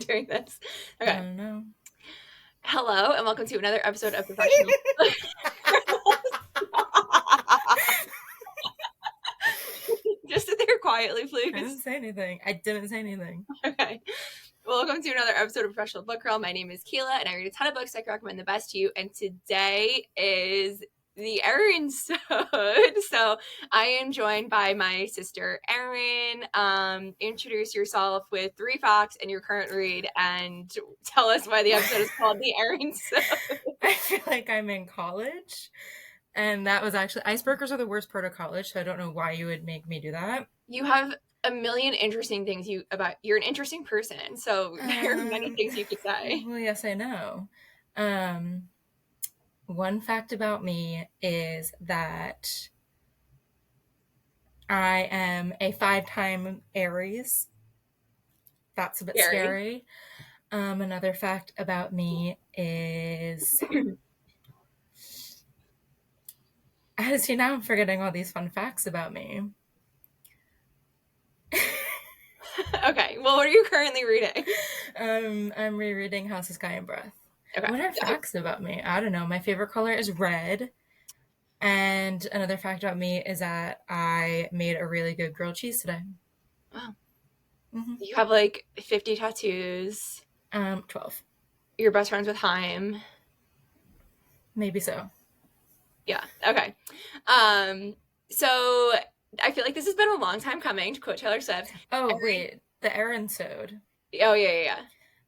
doing this. Okay. I don't know. Hello, and welcome to another episode of Professional. Just sit there quietly, please. I didn't say anything. Okay. Welcome to another episode of Professional Book Girl. My name is Kayla, and I read a ton of books. I can recommend the best to you. And today is the Erin-sode. So I am joined by my sister Erin. Introduce yourself with 3 facts and your current read, and tell us why the episode is called the Erin-sode. I feel like I'm in college, and that was actually icebreakers are the worst part of college. So I don't know why you would make me do that. You have a million interesting things you're an interesting person, so there are many things you could say. Well, yes, I know. One fact about me is that I am a 5-time Aries. That's a bit scary. Another fact about me is see, now I'm forgetting all these fun facts about me. Okay, well, what are you currently reading? I'm rereading House of Sky and Breath. Okay. What are facts about me? I don't know. My favorite color is red. And another fact about me is that I made a really good grilled cheese today. Wow. Mm-hmm. You have like 50 tattoos. 12. You're best friends with Haim. Maybe so. Yeah. Okay. So I feel like this has been a long time coming, to quote Taylor Swift. Oh, wait. The Erin-sode. Oh, yeah.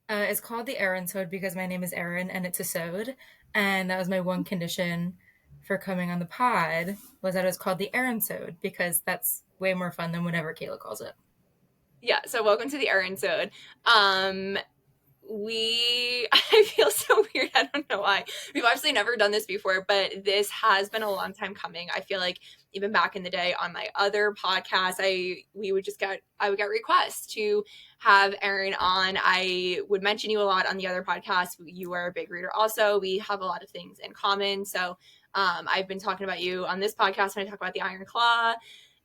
It's called the Erin-sode because my name is Erin and it's a sode. And that was my one condition for coming on the pod, was that it was called the Erin-sode because that's way more fun than whatever Kayla calls it. Yeah, so welcome to the Erin-sode. I feel so weird. I don't know why. We've obviously never done this before, but this has been a long time coming. I feel like even back in the day on my other podcast, I would get requests to have Erin on. I would mention you a lot on the other podcast. You are a big reader also. We have a lot of things in common. So I've been talking about you on this podcast when I talk about the Iron Claw,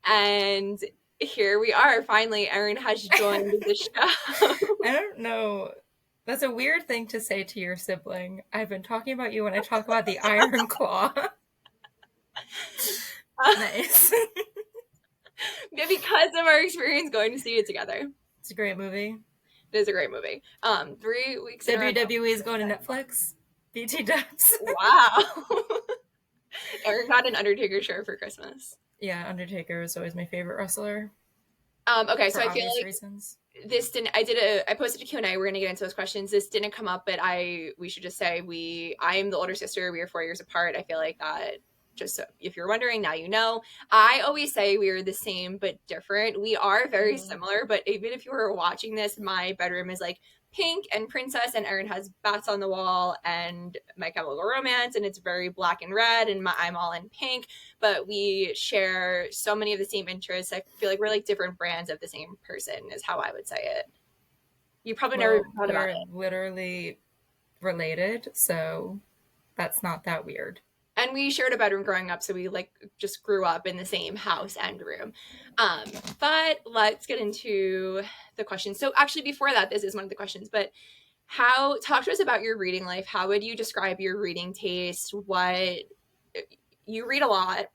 and here we are. Finally, Erin has joined the show. I don't know. That's a weird thing to say to your sibling. I've been talking about you when I talk about the Iron Claw. Nice. Yeah, because of our experience going to see it together. It's a great movie. It is a great movie. 3 weeks WWE is going to Netflix. BT Dubs. Wow. Erin got an Undertaker shirt for Christmas. Yeah, Undertaker is always my favorite wrestler. Okay, so I feel like reasons. This didn't. I posted a Q&A. We're gonna get into those questions. This didn't come up, but we should just say I am the older sister. We are 4 years apart. I feel like that. Just so, if you're wondering, now you know. I always say we are the same but different. We are very similar, but even if you were watching this, my bedroom is like pink and princess, and Erin has bats on the wall and My Chemical Romance, and it's very black and red, and I'm all in pink, but we share so many of the same interests. I feel like we're like different brands of the same person is how I would say it. You probably never thought about it. Literally related, so that's not that weird. And we shared a bedroom growing up, so we like just grew up in the same house and room. But let's get into the questions. So actually before that, this is one of the questions, but talk to us about your reading life. How would you describe your reading taste? You read a lot.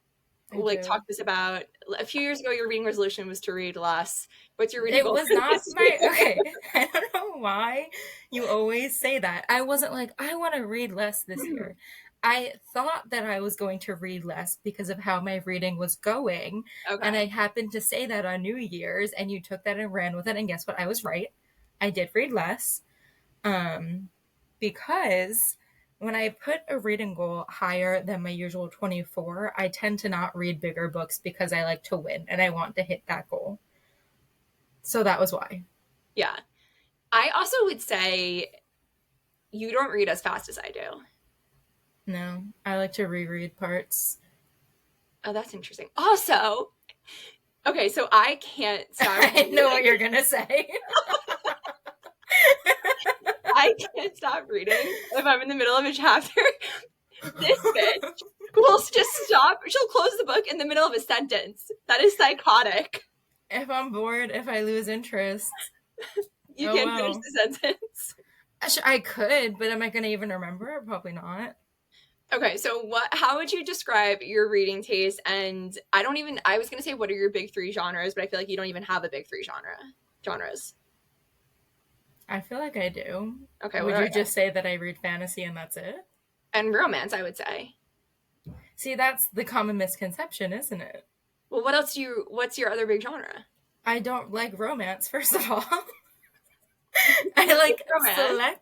Talk to us about, a few years ago, your reading resolution was to read less. What's your reading goal? It was not my, okay, I don't know why you always say that. I wasn't like, I want to read less this year. I thought that I was going to read less because of how my reading was going. Okay. And I happened to say that on New Year's, and you took that and ran with it. And guess what? I was right. I did read less. Because when I put a reading goal higher than my usual 24, I tend to not read bigger books because I like to win and I want to hit that goal. So that was why. Yeah. I also would say you don't read as fast as I do. No, I like to reread parts. Oh, that's interesting. Also, okay, so I can't stop. I know what you're going to say. I can't stop reading if I'm in the middle of a chapter. This bitch will just stop. She'll close the book in the middle of a sentence. That is psychotic. If I'm bored, if I lose interest. You Oh, can't finish wow. the sentence. I could, but am I going to even remember it? Probably not. Okay, so how would you describe your reading taste? And I was gonna say what are your big three genres, but I feel like you don't even have a big three genres. I feel like I do. Okay, what Would are you they? just say that I read fantasy and that's it? And romance, I would say. See, that's the common misconception, isn't it? Well, what's your other big genre? I don't like romance, first of all. I like Romance.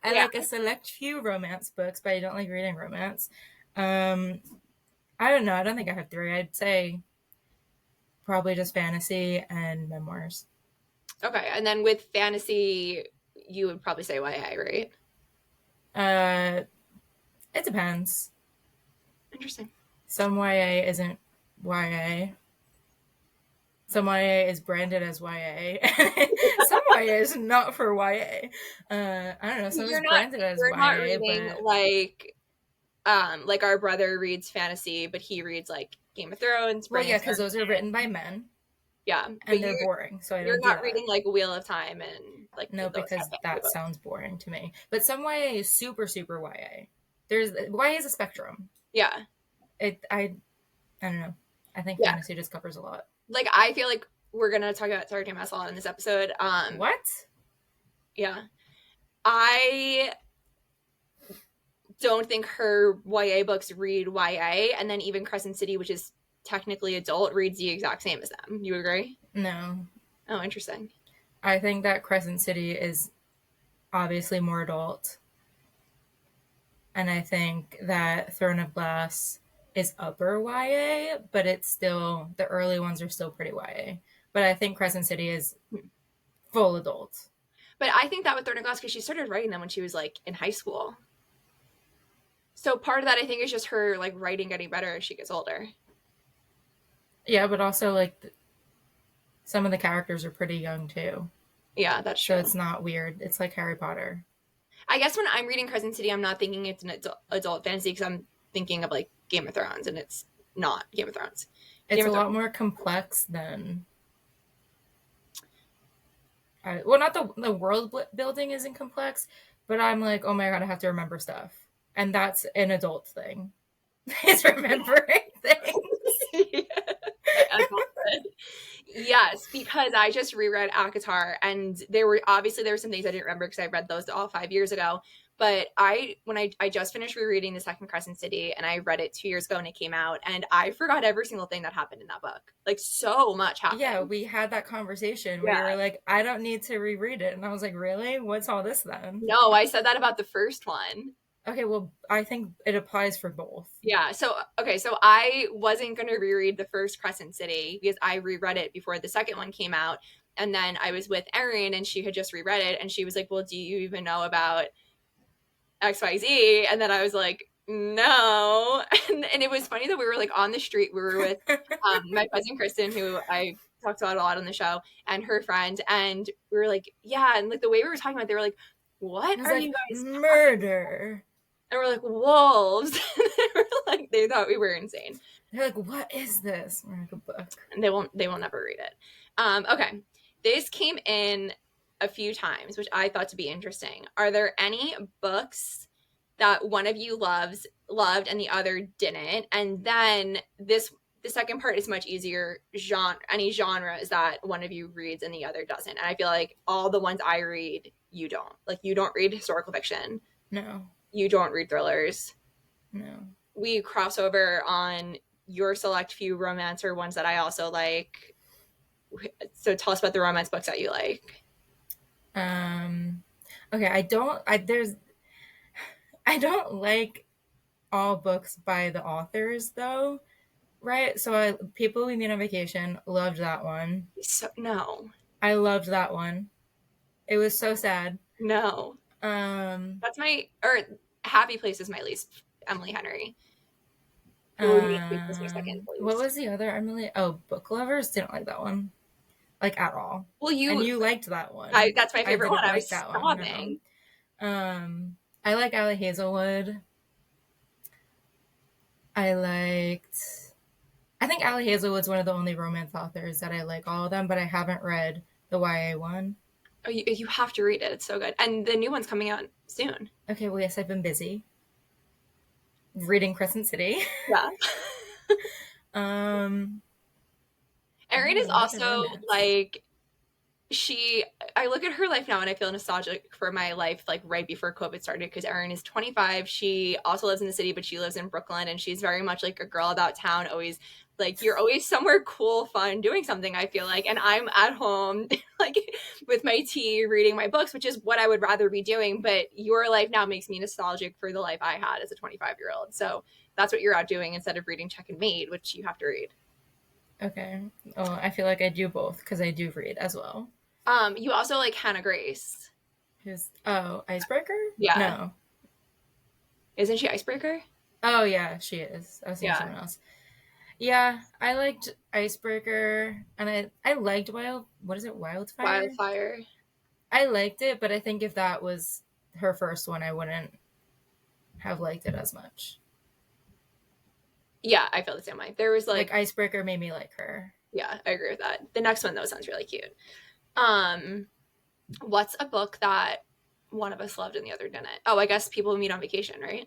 I Yeah. like a select few romance books, but I don't like reading romance. Um, I don't know. I don't think I have three. I'd say probably just fantasy and memoirs. Okay, and then with fantasy, you would probably say YA, right? Uh, it depends. Interesting. Some YA isn't YA. Some YA is branded as YA. Some YA is not for YA. I don't know. Some is branded as You're not YA, reading but like our brother reads fantasy, but he reads like Game of Thrones, well, Brand yeah, of because those are Starvation. written by men Yeah, but and they're boring, so I you're don't do not that. reading like Wheel of Time and like No, those kind because of fantasy that books. sounds boring to me. But some YA is super, super YA. There's YA is a spectrum. Yeah, It I don't know. I think yeah. fantasy just covers a lot. Like I feel like we're gonna talk about Sarah J. Maas a lot in this episode. What? Yeah, I don't think her YA books read YA, and then even Crescent City, which is technically adult, reads the exact same as them. You agree? No. Oh, interesting. I think that Crescent City is obviously more adult. And I think that Throne of Glass is upper YA, but it's still the early ones are still pretty YA. But I think Crescent City is full adult. But I think that with Thorn and Glass, because she started writing them when she was like in high school. So part of that I think is just her like writing getting better as she gets older. Yeah, but also like some of the characters are pretty young too. Yeah, that's So true. it's not weird. It's like Harry Potter. I guess when I'm reading Crescent City, I'm not thinking it's an adult fantasy because I'm thinking of like Game of Thrones, and it's not Game of Thrones. It's Game a of lot Thrones. more complex than well, not the world building isn't complex, but I'm like, oh my god, I have to remember stuff, and that's an adult thing. Is remembering things. As well said. Yes, because I just reread Akatar, and there were some things I didn't remember because I read those all 5 years ago. But I just finished rereading the second Crescent City, and I read it 2 years ago when it came out, and I forgot every single thing that happened in that book. Like so much Yeah, happened. we had that conversation where Yeah. you were like, I don't need to reread it. And I was like, really? What's all this then? No, I said that about the first one. Okay, well, I think it applies for both. Yeah. So okay. So I wasn't gonna reread the first Crescent City because I reread it before the second one came out, and then I was with Erin, and she had just reread it, and she was like, "Well, do you even know about XYZ?" And then I was like, "No." And it was funny that we were like on the street. We were with my cousin Kristen, who I talked about a lot on the show, and her friend, and we were like, "Yeah." And like the way we were talking about, it, they were like, "What It was are like you guys?" murder. And we're like, "Wolves." They were like, they thought we were insane. They're like, what is this? We're like a book. And they will never read it. Okay. This came in a few times, which I thought to be interesting. Are there any books that one of you loved and the other didn't? And then the second part is much easier. Any genres that one of you reads and the other doesn't. And I feel like all the ones I read, you don't. Like you don't read historical fiction. No. You don't read thrillers. No. We cross over on your select few romance or ones that I also like. So tell us about the romance books that you like. Okay, I don't like all books by the authors though. Right? So People We Meet on Vacation, loved that one. So no, I loved that one. It was so sad. no, Um, that's my or Happy Place is my least. Emily Henry. Who would you make your second what least? was the other Emily? Oh, Book Lovers didn't like that one, like at all. Well, And you, you liked that one. that's my I favorite one. didn't I like was that one. No. sobbing. I like Allie Hazelwood. I liked. I think Allie Hazelwood's one of the only romance authors that I like all of them, but I haven't read the YA one. Oh, you have to read it. It's so good. And the new one's coming out soon. Okay, well, yes, I've been busy reading Crescent City. Yeah. um, I don't Erin know, is what other also romance? like she I look at her life now and I feel nostalgic for my life like right before COVID started because Erin is 25. She also lives in the city, but she lives in Brooklyn and she's very much like a girl about town, always like you're always somewhere cool, fun, doing something, I feel like. And I'm at home like with my tea, reading my books, which is what I would rather be doing. But your life now makes me nostalgic for the life I had as a 25-year-old. So that's what you're out doing instead of reading Check and Mate, which you have to read. Okay. Oh, I feel like I do both because I do read as well. You also like Hannah Grace. Icebreaker? Yeah. No. Isn't she Icebreaker? Oh yeah, she is. I was thinking Yeah. someone else. Yeah, I liked Icebreaker, and I liked What is it? Wildfire. Wildfire. I liked it, but I think if that was her first one, I wouldn't have liked it as much. Yeah, I feel the same way. There was Like like, Icebreaker made me like her. yeah, I agree with that. The next one though sounds really cute. Um, what's a book that one of us loved and the other didn't? Oh, I guess People Meet on Vacation, right?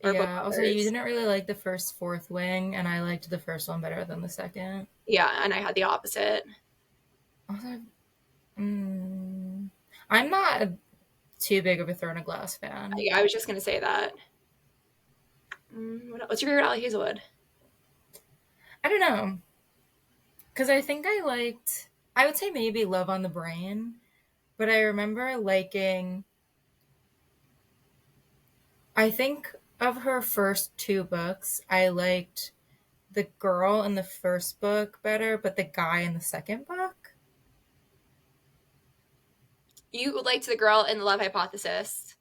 Or book Yeah. Also, you lovers. didn't really like the first Fourth Wing, and I liked the first one better than the second. Yeah, and I had the opposite. Also, mm, I'm not too big of a Throne of Glass fan. Yeah, I was just gonna say that. What's your favorite Ali Hazelwood? I don't know, because I think I liked. I would say maybe Love on the Brain, but I remember liking. I think of her first two books, I liked the girl in the first book better, but the guy in the second book You liked the girl in the Love Hypothesis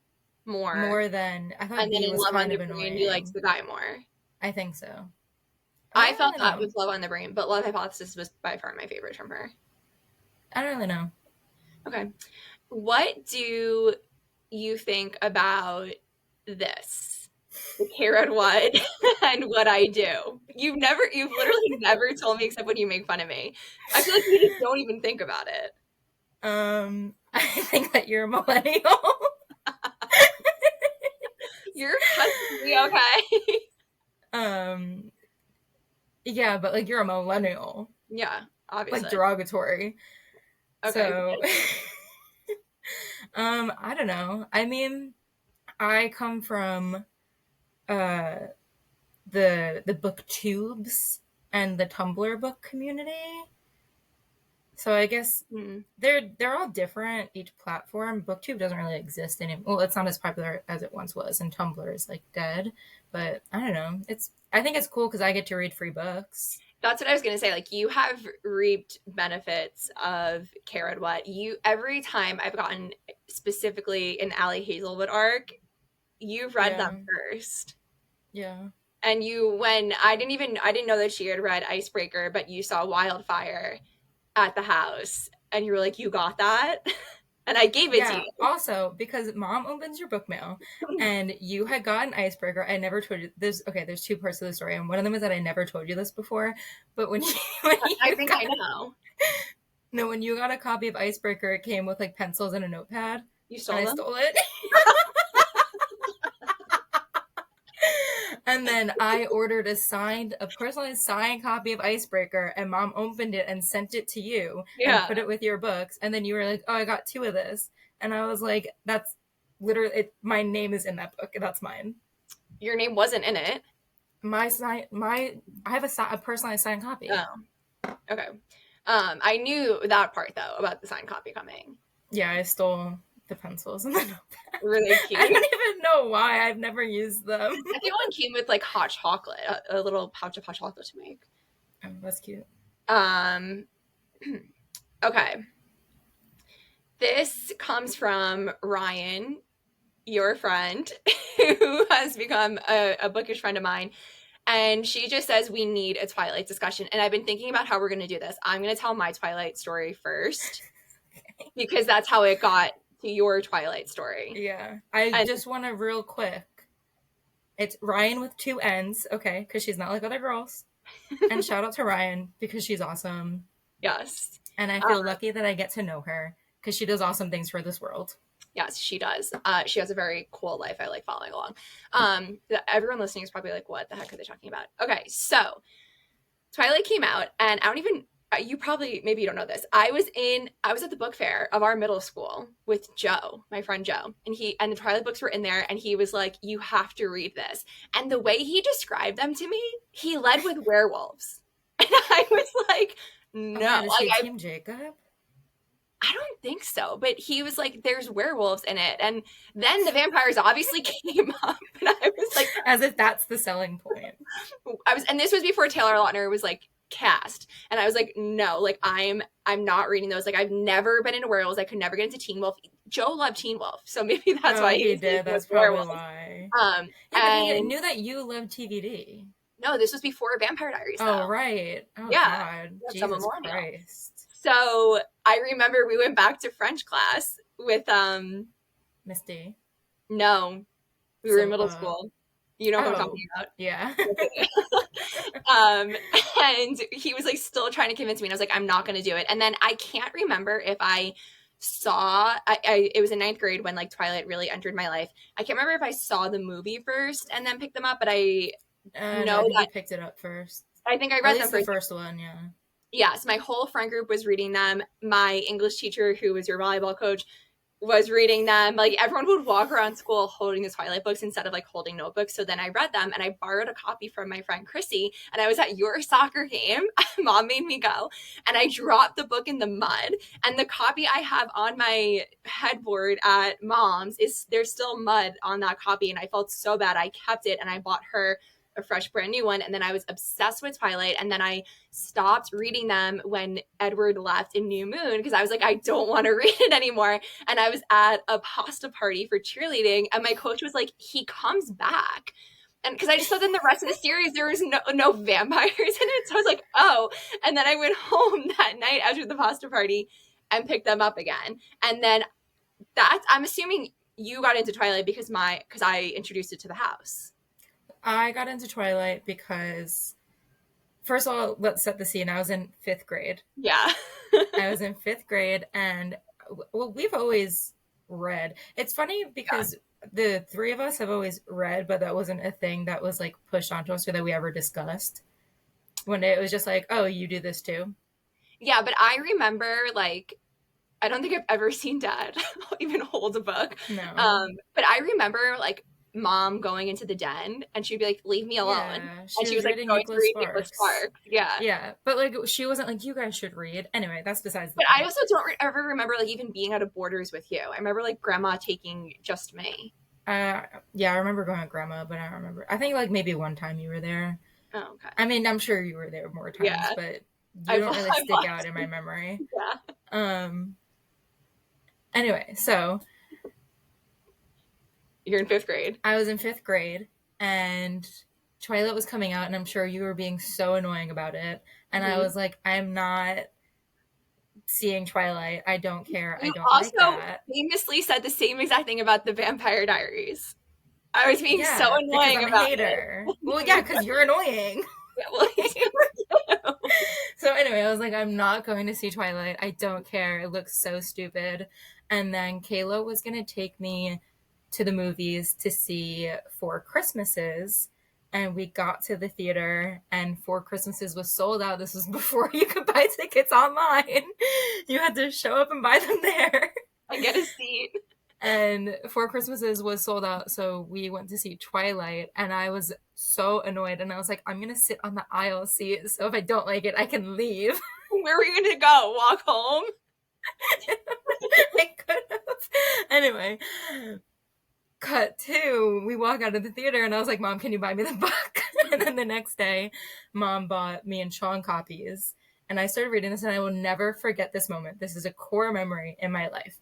more, more than I thought and then B in was Love on kind the of Brain, you liked annoying. the guy more. I think so. I I don't felt really that know. with Love on the Brain, but Love Hypothesis was by far my favorite from her. I don't really know. Okay. What do you think about this? The carrot what and what I do. You've literally never told me except when you make fun of me. I feel like you just don't even think about it. I think that you're a millennial. You're cussing me, okay? um, yeah, but like you're a millennial, Yeah, like obviously. derogatory. Okay, So, good. I don't know. I mean, I come from uh the booktubes and the Tumblr book community. So I guess Hmm. they're all different each platform. Booktube doesn't really exist anymore. Well, it's not as popular as it once was, and Tumblr is like dead. But I don't know. I think it's cool because I get to read free books. That's what I was gonna say. Like you have reaped benefits of carrot what. You every time I've gotten specifically an Allie Hazelwood arc, you've read them Yeah, first. yeah, And you when I didn't know that she had read Icebreaker, but you saw Wildfire at the house and you were like, you got that? And I gave it to yeah. you. Also, because mom opens your book mail, and you had gotten Icebreaker. I never told you this. Okay, there's two parts of the story, and one of them is that I never told you this before. But when you when I you think I got know. no when you got a copy of Icebreaker, it came with like pencils and a notepad, You and stole I them? stole it. And then I ordered a personalized signed copy of Icebreaker, and mom opened it and sent it to you and Yeah. put it with your books. And then you were like, "Oh, I got two of this," and I was like, "That's literally it. My name is in that book. That's mine. Your name wasn't in it. I have a personalized signed copy." Oh, okay. I knew that part though about the signed copy coming. Yeah, I stole the pencils and the notepad. Really I cute. don't even know why. I've never used them. The second one came with like hot chocolate, a little pouch of hot chocolate to make. Oh, that's cute. Um, okay. This comes from Ryan, your friend, who has become a bookish friend of mine. And she just says we need a Twilight discussion. And I've been thinking about how we're going to do this. I'm going to tell my Twilight story first because that's how it got to your Twilight story. Yeah, I And just want to real quick. It's Ryan with two N's, okay, because she's not like other girls. And shout out to Ryan because she's awesome. yes. And I Uh, feel lucky that I get to know her because she does awesome things for this world. Yes, she does. She has a very cool life. I like following along. Everyone listening is probably like, what the heck are they talking about? Okay, so Twilight came out, and I don't even, you probably, maybe you don't know this. I was at the book fair of our middle school with Joe, my friend Joe, and the Twilight books were in there, and he was like, you have to read this. And the way he described them to me, he led with werewolves. And I was like, no. Oh, man, is he like, Team Jacob? I don't think so, but he was like, there's werewolves in it. And then the vampires obviously came up, and I was like, as if that's the selling point. and this was before Taylor Lautner was like cast. And I was like, no, like I'm not reading those. Like I've never been into werewolves. I could never get into Teen Wolf. Joe loved Teen Wolf. So maybe that's why he did. That's probably why. And he knew that you loved TVD. No, this was before Vampire Diaries, though. Oh, right. Oh, yeah. God. Jesus Christ. So I remember we went back to French class with Misty. No, we were in middle school. You know what I'm talking about? Yeah. And he was like still trying to convince me, and I was like, I'm not going to do it. And then I can't remember if I saw. It was in 9th grade when like Twilight really entered my life. I can't remember if I saw the movie first and then picked them up, but I know that you picked it up first. I think I read them first. The first one, yeah. Yes, my whole friend group was reading them. My English teacher, who was your volleyball coach, was reading them. Like everyone would walk around school holding the Twilight books instead of like holding notebooks. So then I read them, and I borrowed a copy from my friend Chrissy, and I was at your soccer game. Mom made me go, and I dropped the book in the mud, and the copy I have on my headboard at Mom's there's still mud on that copy, and I felt so bad. I kept it, and I bought her a fresh brand new one, and then I was obsessed with Twilight, and then I stopped reading them when Edward left in New Moon because I was like, I don't want to read it anymore. And I was at a pasta party for cheerleading, and my coach was like, he comes back. And because I just thought in the rest of the series there was no vampires in it, so I was like, oh. And then I went home that night after the pasta party and picked them up again. And then I'm assuming you got into Twilight because I introduced it to the house. I got into Twilight because, first of all, let's set the scene. I was in 5th grade. Yeah. I was in 5th grade, and, well, we've always read. It's funny because the three of us have always read, but that wasn't a thing that was, like, pushed onto us or that we ever discussed. One day it was just like, oh, you do this too? Yeah, but I remember, like, I don't think I've ever seen Dad even hold a book. No. But I remember, like, Mom going into the den, and she'd be like, leave me alone. Yeah, and she was like going to read Nicholas Sparks. Yeah, but like she wasn't like, you guys should read. Anyway, that's besides the point. But I also don't ever remember like even being at a Borders with you. I remember like Grandma taking just me. Yeah, I remember going with Grandma, but I don't remember. I think like maybe one time you were there. Oh, okay. I mean, I'm sure you were there more times, but you don't really stick out in my memory. Yeah. Anyway, so you're in 5th grade. I was in 5th grade, and Twilight was coming out, and I'm sure you were being so annoying about it. And I was like, I'm not seeing Twilight. I don't care. I don't like that. You also famously said the same exact thing about the Vampire Diaries. I was being so annoying about it. Well, yeah, because you're annoying. Yeah, well, so anyway, I was like, I'm not going to see Twilight. I don't care. It looks so stupid. And then Kayla was going to take me to the movies to see Four Christmases, and we got to the theater, and Four Christmases was sold out. This was before you could buy tickets online. You had to show up and buy them there. I get a seat. And Four Christmases was sold out, so we went to see Twilight, and I was so annoyed, and I was like, I'm gonna sit on the aisle seat, so if I don't like it, I can leave. Where were you gonna go? Walk home? I could have. Anyway, cut to, we walk out of the theater, and I was like, Mom, can you buy me the book? And then the next day, Mom bought me and Sean copies, and I started reading this, and I will never forget this moment. This is a core memory in my life.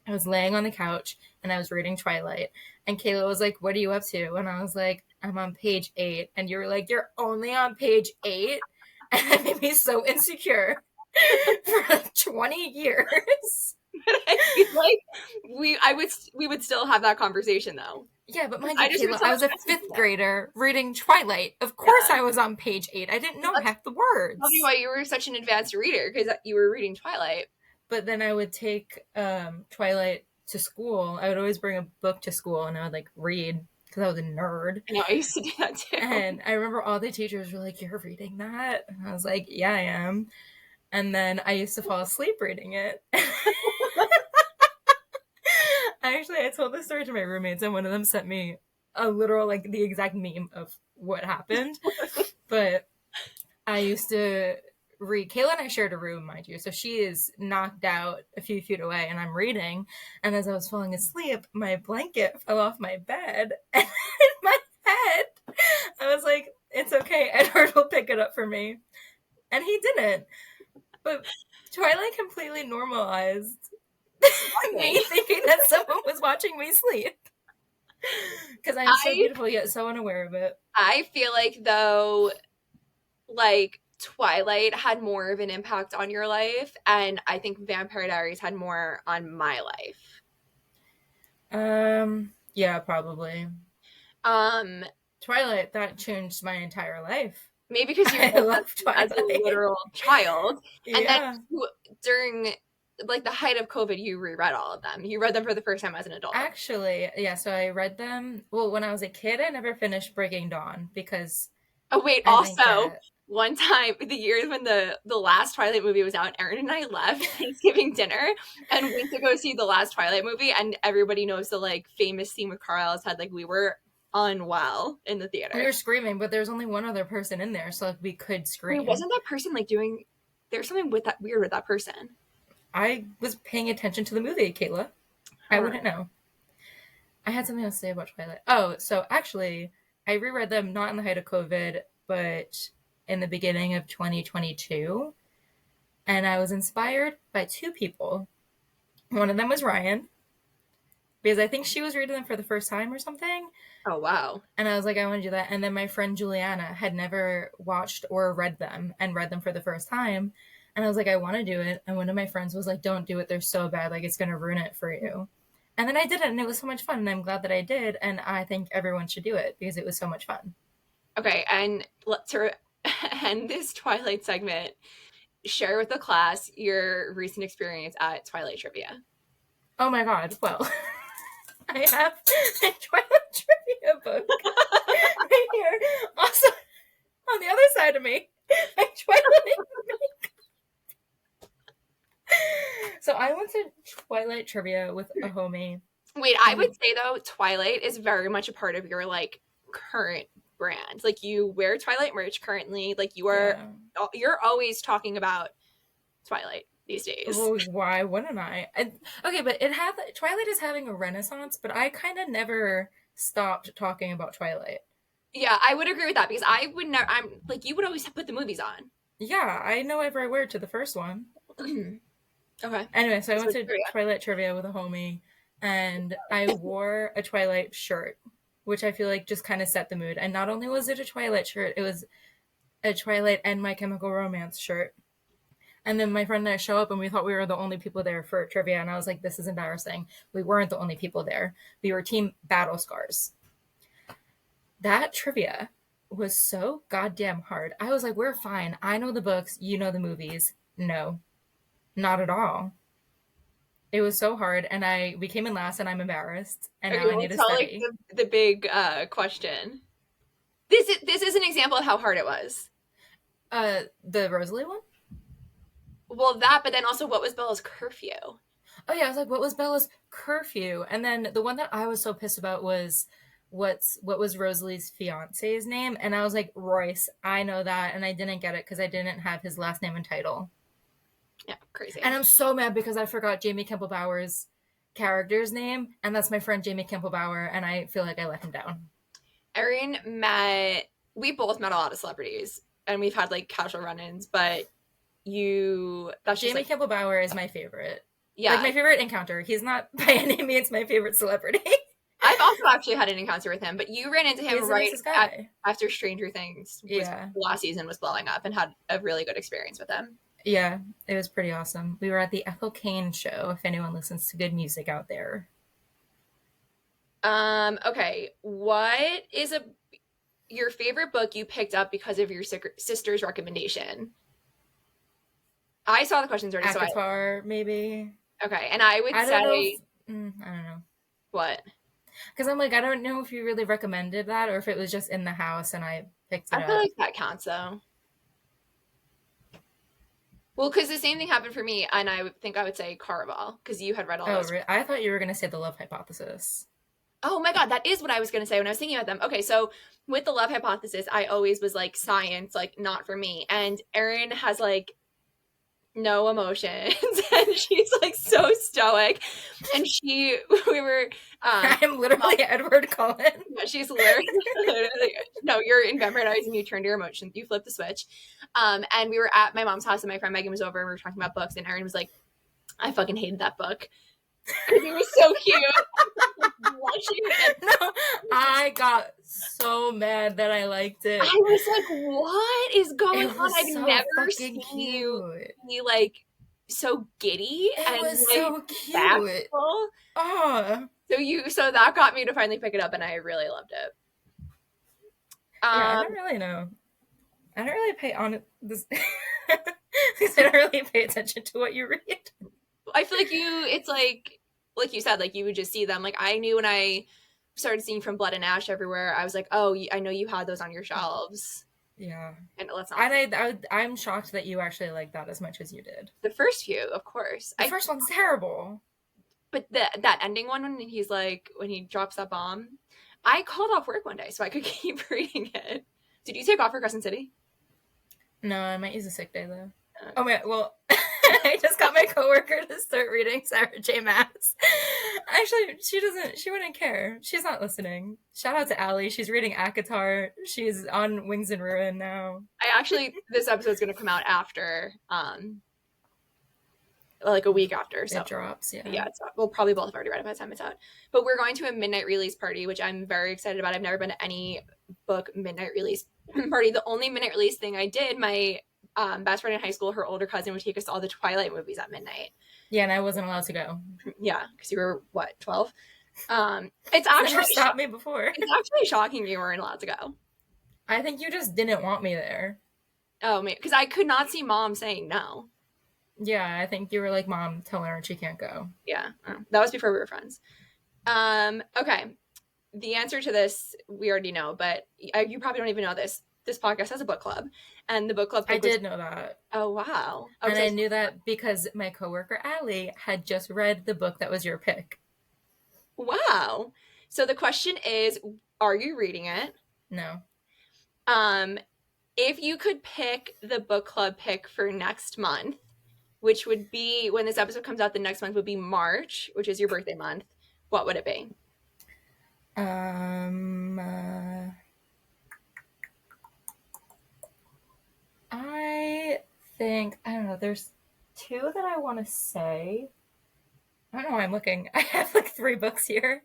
I was laying on the couch, and I was reading Twilight, and Kayla was like, what are you up to? And I was like, I'm on page 8. And you were like, you're only on page 8? And that made me so insecure for like 20 years. I feel like we would still have that conversation though. Yeah, but mind you, Kayla, I was a 5th grader reading Twilight. Of course I was on page 8. I didn't know half the words. Tell me why you were such an advanced reader, because you were reading Twilight. But then I would take Twilight to school. I would always bring a book to school and I would like read because I was a nerd. I know I used to do that too. And I remember all the teachers were like, "You're reading that?" And I was like, "Yeah, I am." And then I used to fall asleep reading it. Actually, I told this story to my roommates, and one of them sent me a literal, like, the exact meme of what happened. But I used to read. Kayla and I shared a room, mind you, so she is knocked out a few feet away, and I'm reading. And as I was falling asleep, my blanket fell off my bed and in my head. I was like, "It's okay, Edward will pick it up for me," and he didn't. But Twilight completely normalized me thinking that someone was watching me sleep. Because I'm so beautiful yet so unaware of it. I feel like though, like Twilight had more of an impact on your life, and I think Vampire Diaries had more on my life. Yeah, probably. Twilight, that changed my entire life. Maybe because you read love Twilight as a literal child, and yeah. then during like the height of COVID, you reread all of them. You read them for the first time as an adult. Actually, yeah. So I read them. Well, when I was a kid, I never finished Breaking Dawn because. Oh wait! Also, one time, the year when the last Twilight movie was out, Erin and I left Thanksgiving dinner and went to go see the last Twilight movie, and everybody knows the like famous scene with Carlisle's head. Like we were unwell in the theater. We were screaming, but there's only one other person in there, so like we could scream. Wait, wasn't that person like doing? There's something with that weird with that person. I was paying attention to the movie, Kayla. I wouldn't know. I had something else to say about Twilight. Oh, so actually, I reread them not in the height of COVID, but in the beginning of 2022. And I was inspired by two people. One of them was Ryan, because I think she was reading them for the first time or something. Oh, wow. And I was like, I want to do that. And then my friend Juliana had never watched or read them and read them for the first time. And I was like, I want to do it. And one of my friends was like, don't do it. They're so bad. Like, it's going to ruin it for you. And then I did it, and it was so much fun. And I'm glad that I did. And I think everyone should do it because it was so much fun. Okay. And to end this Twilight segment, share with the class your recent experience at Twilight Trivia. Oh my God. Well, I have a Twilight Trivia book right here. Also, on the other side of me, my Twilight So I went to Twilight Trivia with a homie. Wait, I would say though, Twilight is very much a part of your like current brand. Like you wear Twilight merch currently. Like you're always talking about Twilight these days. Oh, why wouldn't I? Okay, but Twilight is having a renaissance, but I kind of never stopped talking about Twilight. Yeah, I would agree with that because I would never. I'm like you would always put the movies on. Yeah, I know every word to the first one. Okay. Anyway, so I went to Twilight Trivia with a homie, and I wore a Twilight shirt, which I feel like just kind of set the mood. And not only was it a Twilight shirt, it was a Twilight and My Chemical Romance shirt. And then my friend and I show up, and we thought we were the only people there for trivia. And I was like, this is embarrassing. We weren't the only people there. We were Team Battle Scars. That trivia was so goddamn hard. I was like, we're fine. I know the books. You know the movies. No, not at all. It was so hard, and we came in last, and I'm embarrassed. And now I need to study. Like the big question. This is an example of how hard it was. The Rosalie one? Well, that, but then also, what was Bella's curfew? Oh yeah, I was like, what was Bella's curfew? And then the one that I was so pissed about was what was Rosalie's fiance's name? And I was like, Royce. I know that, and I didn't get it because I didn't have his last name and title. Yeah, crazy. And I'm so mad because I forgot Jamie Campbell Bower's character's name, and that's my friend Jamie Campbell Bower, and I feel like I let him down. We both met a lot of celebrities, and we've had like casual run-ins, but Jamie Campbell Bower is my favorite. Yeah. Like my favorite encounter. He's not by any means my favorite celebrity. I've also actually had an encounter with him, but you ran into him right after Stranger Things last season was blowing up and had a really good experience with him. Yeah, it was pretty awesome. We were at the Ethel Cain show, if anyone listens to good music out there. Okay. What is your favorite book you picked up because of your sister's recommendation? I saw the questions already, Akatar, maybe. okay. And I would I don't know. say, I don't know. what? Because I'm like, I don't know if you really recommended that or if it was just in the house and I picked it I feel up. like that counts though. Well, because the same thing happened for me, and I think I would say Caraval, because you had read all Oh, those. I thought you were going to say The Love Hypothesis. Oh my God, that is what I was going to say when I was thinking about them. Okay, so with the love hypothesis, I always was like, science, like, not for me. And Erin has like no emotions, and she's like so stoic. And we were, I'm literally Edward Cullen. she's literally, no, you're in vampire and you turned your emotions, you flipped the switch. And we were at my mom's house, and my friend Megan was over, and we were talking about books, and Erin was like, I fucking hated that book. Because it was so cute. No, I got so mad that I liked it. I was like, what is going on? I've so never seen you be like so giddy and was like so cute. bashful. Oh. So that got me to finally pick it up, and I really loved it. I don't really know. I don't really pay on this. I don't really pay attention to what you read. I feel like it's like you said, like you would just see them. Like I knew when I started seeing From Blood and Ash everywhere, I was like, oh, I know you had those on your shelves. Yeah. And let's not. I'm shocked that you actually like that as much as you did. The first few, of course. The first one's terrible. But that ending one, when he's like, when he drops that bomb, I called off work one day so I could keep reading it. Did you take off for Crescent City? No, I might use a sick day though. Oh man, well, I just got my coworker to start reading Sarah J. Maas. Actually, she wouldn't care. She's not listening. Shout out to Allie. She's reading Akatar. She's on Wings and Ruin now. This episode's going to come out after, like a week after. So it drops, yeah. Yeah, we'll probably both have already read it by the time it's out. But we're going to a midnight release party, which I'm very excited about. I've never been to any book midnight release party. The only midnight release thing I did, my best friend in high school, her older cousin would take us to all the Twilight movies at midnight. Yeah, and I wasn't allowed to go. Yeah, because you were, what, 12? It's actually stopped me before. It's actually shocking you weren't allowed to go. I think you just didn't want me there. Oh, man, because I could not see Mom saying no. Yeah, I think you were like, Mom, tell her she can't go. Yeah, that was before we were friends. Okay, the answer to this we already know, but you probably don't even know this. This podcast has a book club, and the book club. I did know that. Oh wow! And I knew that because my coworker Allie had just read the book that was your pick. Wow! So the question is, are you reading it? No. If you could pick the book club pick for next month, which would be when this episode comes out, the next month would be March, which is your birthday month. What would it be? I think, I don't know, there's two that I want to say. I don't know why I'm looking. I have like 3 books here.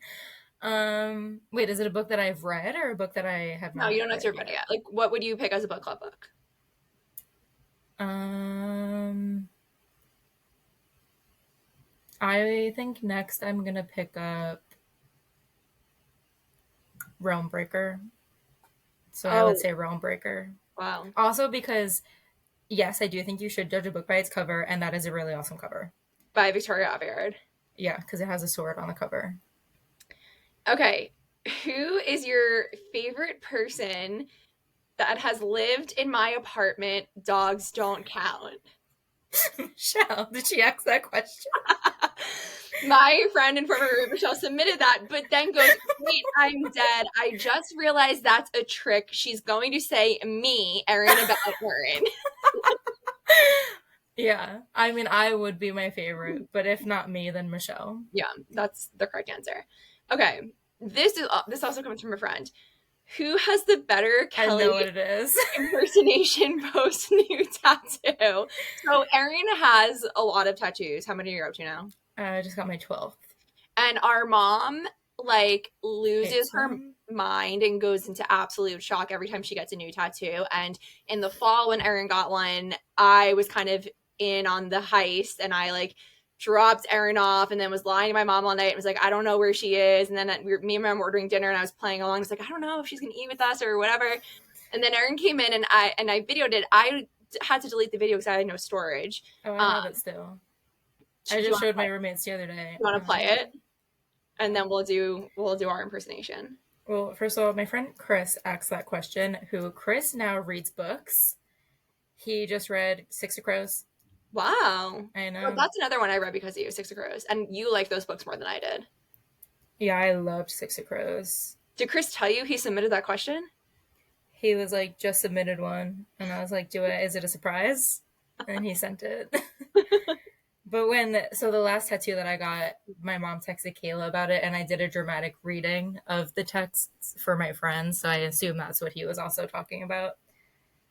Wait, is it a book that I've read or a book that I have not read? No, you don't have to read it yet. Like, what would you pick as a book club book? I think next I'm going to pick up Realm Breaker. So I would say Realm Breaker. Wow. Also because, yes, I do think you should judge a book by its cover, and that is a really awesome cover. By Victoria Aveyard. Yeah, because it has a sword on the cover. Okay. Who is your favorite person that has lived in my apartment? Dogs don't count. Michelle, did she ask that question? My friend and former roommate Michelle submitted that, but then goes, wait, I'm dead. I just realized that's a trick. She's going to say me, Erin, about Erin. Yeah, I mean, I would be my favorite, but if not me, then Michelle. Yeah, that's the correct answer. Okay, this also comes from a friend. Who has the better Kelly I know what it is. impersonation post new tattoo? So Erin has a lot of tattoos. How many are you up to now? I just got my 12th. And our mom like loses her mind and goes into absolute shock every time she gets a new tattoo. And in the fall when Erin got one, I was kind of in on the heist, and I like dropped Erin off and then was lying to my mom all night and was like, I don't know where she is. And then me and my mom were ordering dinner, and I was playing along. I was like, I don't know if she's gonna eat with us or whatever. And then Erin came in, and I videoed it. I had to delete the video because I had no storage. Oh, I have it still. I just showed my roommates the other day. You want to play it? And then we'll do our impersonation. Well, first of all, my friend Chris asked that question, who Chris now reads books. He just read Six of Crows. Wow. I know. Well, that's another one I read because of you, Six of Crows. And you like those books more than I did. Yeah, I loved Six of Crows. Did Chris tell you he submitted that question? He was like, just submitted one. And I was like, is it a surprise? And he sent it. But the last tattoo that I got, my mom texted Kayla about it, and I did a dramatic reading of the texts for my friends. So I assume that's what he was also talking about.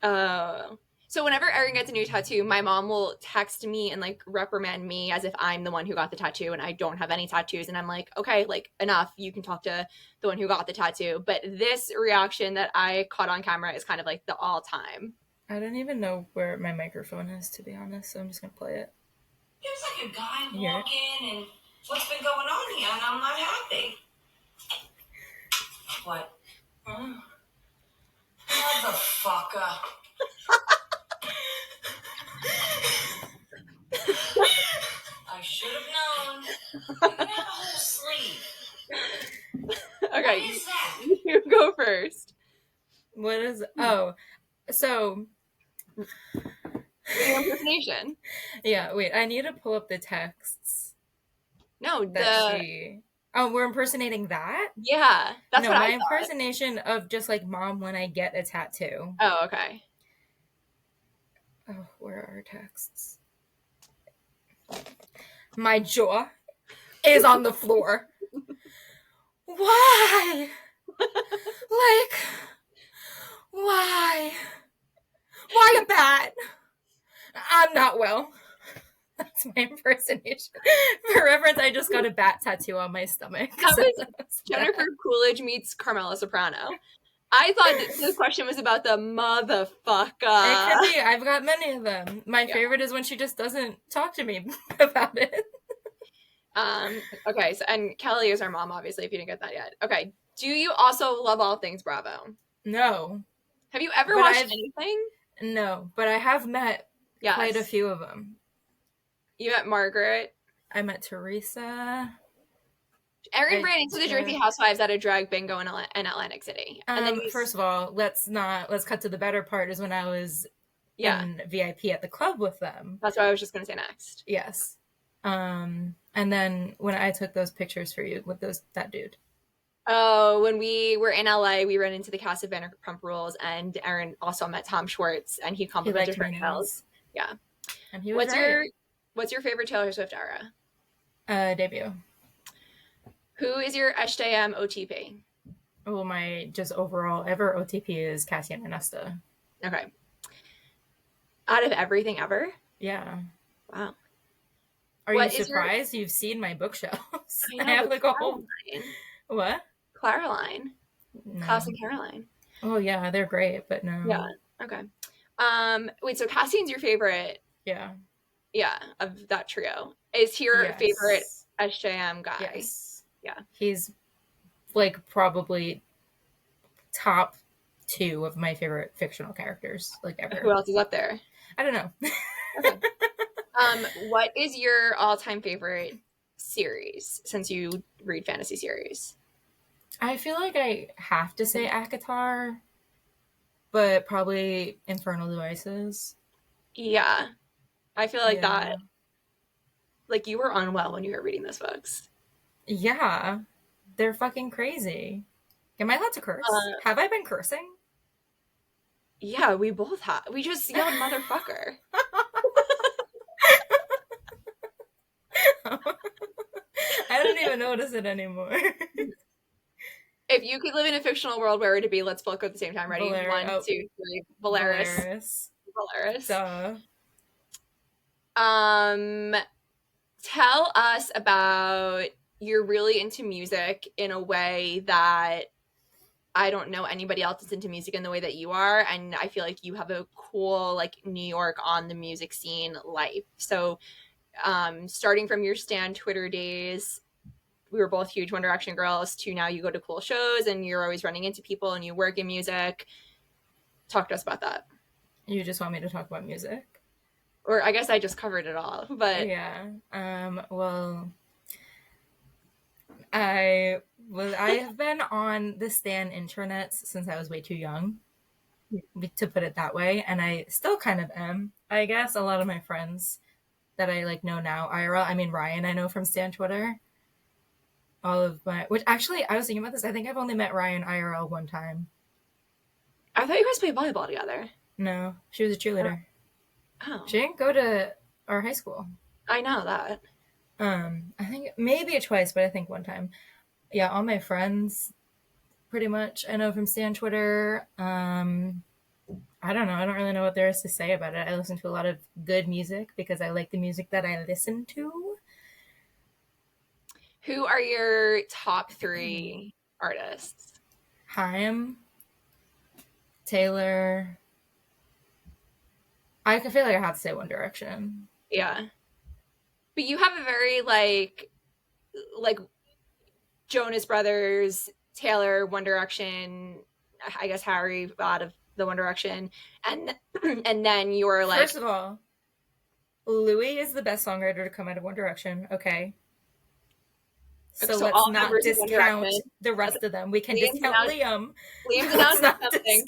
Oh. So whenever Erin gets a new tattoo, my mom will text me and like reprimand me as if I'm the one who got the tattoo and I don't have any tattoos. And I'm like, okay, like enough. You can talk to the one who got the tattoo. But this reaction that I caught on camera is kind of like the all-time. I don't even know where my microphone is, to be honest. So I'm just going to play it. There's like a guy walk in and what's been going on here and I'm not happy. What? Motherfucker. I should have known. You can have a whole sleeve. Okay. What is that? You go first. What is... Oh, so... Impersonation. Yeah, wait, I need to pull up the texts. No, we're impersonating that? Yeah, that's what I thought. My impersonation of just like mom when I get a tattoo. Oh, okay. Oh, where are our texts? My jaw is on the floor. Why? Like, why? Why a bat? I'm not well. That's my impersonation. For reference, I just got a bat tattoo on my stomach. That was Jennifer Coolidge meets Carmela Soprano. I thought that the question was about the motherfucker. It could be. I've got many of them. My favorite is when she just doesn't talk to me about it. Okay, so and Kelly is our mom, obviously, if you didn't get that yet. Okay. Do you also love all things Bravo? No. Have you ever watched anything? No, but I have met quite a few of them. You met Margaret. I met Teresa. Erin ran into the Jersey Housewives at a drag bingo in Atlantic City. And then first of all, let's cut to the better part is when I was in VIP at the club with them. That's what I was just going to say next. Yes. And then when I took those pictures for you with that dude. Oh, when we were in LA, we ran into the cast of Vanderpump Rules, and Erin also met Tom Schwartz, and he complimented her nails. Yeah. And he was What's your favorite Taylor Swift era? Debut. Who is your HTM OTP? Oh, my just overall ever OTP is Cassie and Ernesta. Okay. Out of everything ever? Yeah. Wow. Are you surprised? You've seen my bookshelves. I have like a whole... What? Caroline. No. Klaus and Caroline. Oh, yeah, they're great, but no. Yeah, okay. Wait, so Cassian's your favorite? Yeah. Yeah, of that trio. Is he your favorite SJM guy? Yes. Yeah. He's like probably top 2 of my favorite fictional characters like ever. Who else is up there? I don't know. Okay. What is your all-time favorite series since you read fantasy series? I feel like I have to say ACOTAR, but probably Infernal Devices. Yeah. I feel like that, like you were unwell when you were reading those books. Yeah. They're fucking crazy. Am I allowed to curse? Have I been cursing? Yeah, we both have. We just yelled motherfucker. I don't even notice it anymore. If you could live in a fictional world, where would it be? Let's both go at the same time. Ready? 1, 2, 3. Valeris. Duh. Tell us about you're really into music in a way that I don't know anybody else that's into music in the way that you are, and I feel like you have a cool like New York on the music scene life. So starting from your Stan Twitter days, we were both huge One Direction girls, to now you go to cool shows and you're always running into people and you work in music. Talk to us about that. You just want me to talk about music? Or I guess I just covered it all, but Yeah. Well, I have been on the Stan internets since I was way too young, to put it that way, and I still kind of am. I guess a lot of my friends that I like know now, IRL, I mean Ryan, I know from Stan Twitter. All of my, which actually I was thinking about this. I think I've only met Ryan IRL one time. I thought you guys played volleyball together. No, she was a cheerleader. Oh, She didn't go to our high school. I know that. I think maybe twice, but I think one time. Yeah, all my friends pretty much I know from Stan Twitter. I don't know. I don't really know what there is to say about it. I listen to a lot of good music because I like the music that I listen to. Who are your top 3 artists? Haim, Taylor. I feel like I have to say One Direction. Yeah. But you have a very like Jonas Brothers, Taylor, One Direction, I guess Harry out of the One Direction, and and then you're like, first of all, Louis is the best songwriter to come out of One Direction. Okay. So let's not discount the rest of them. We can discount Liam. Liam's announced something.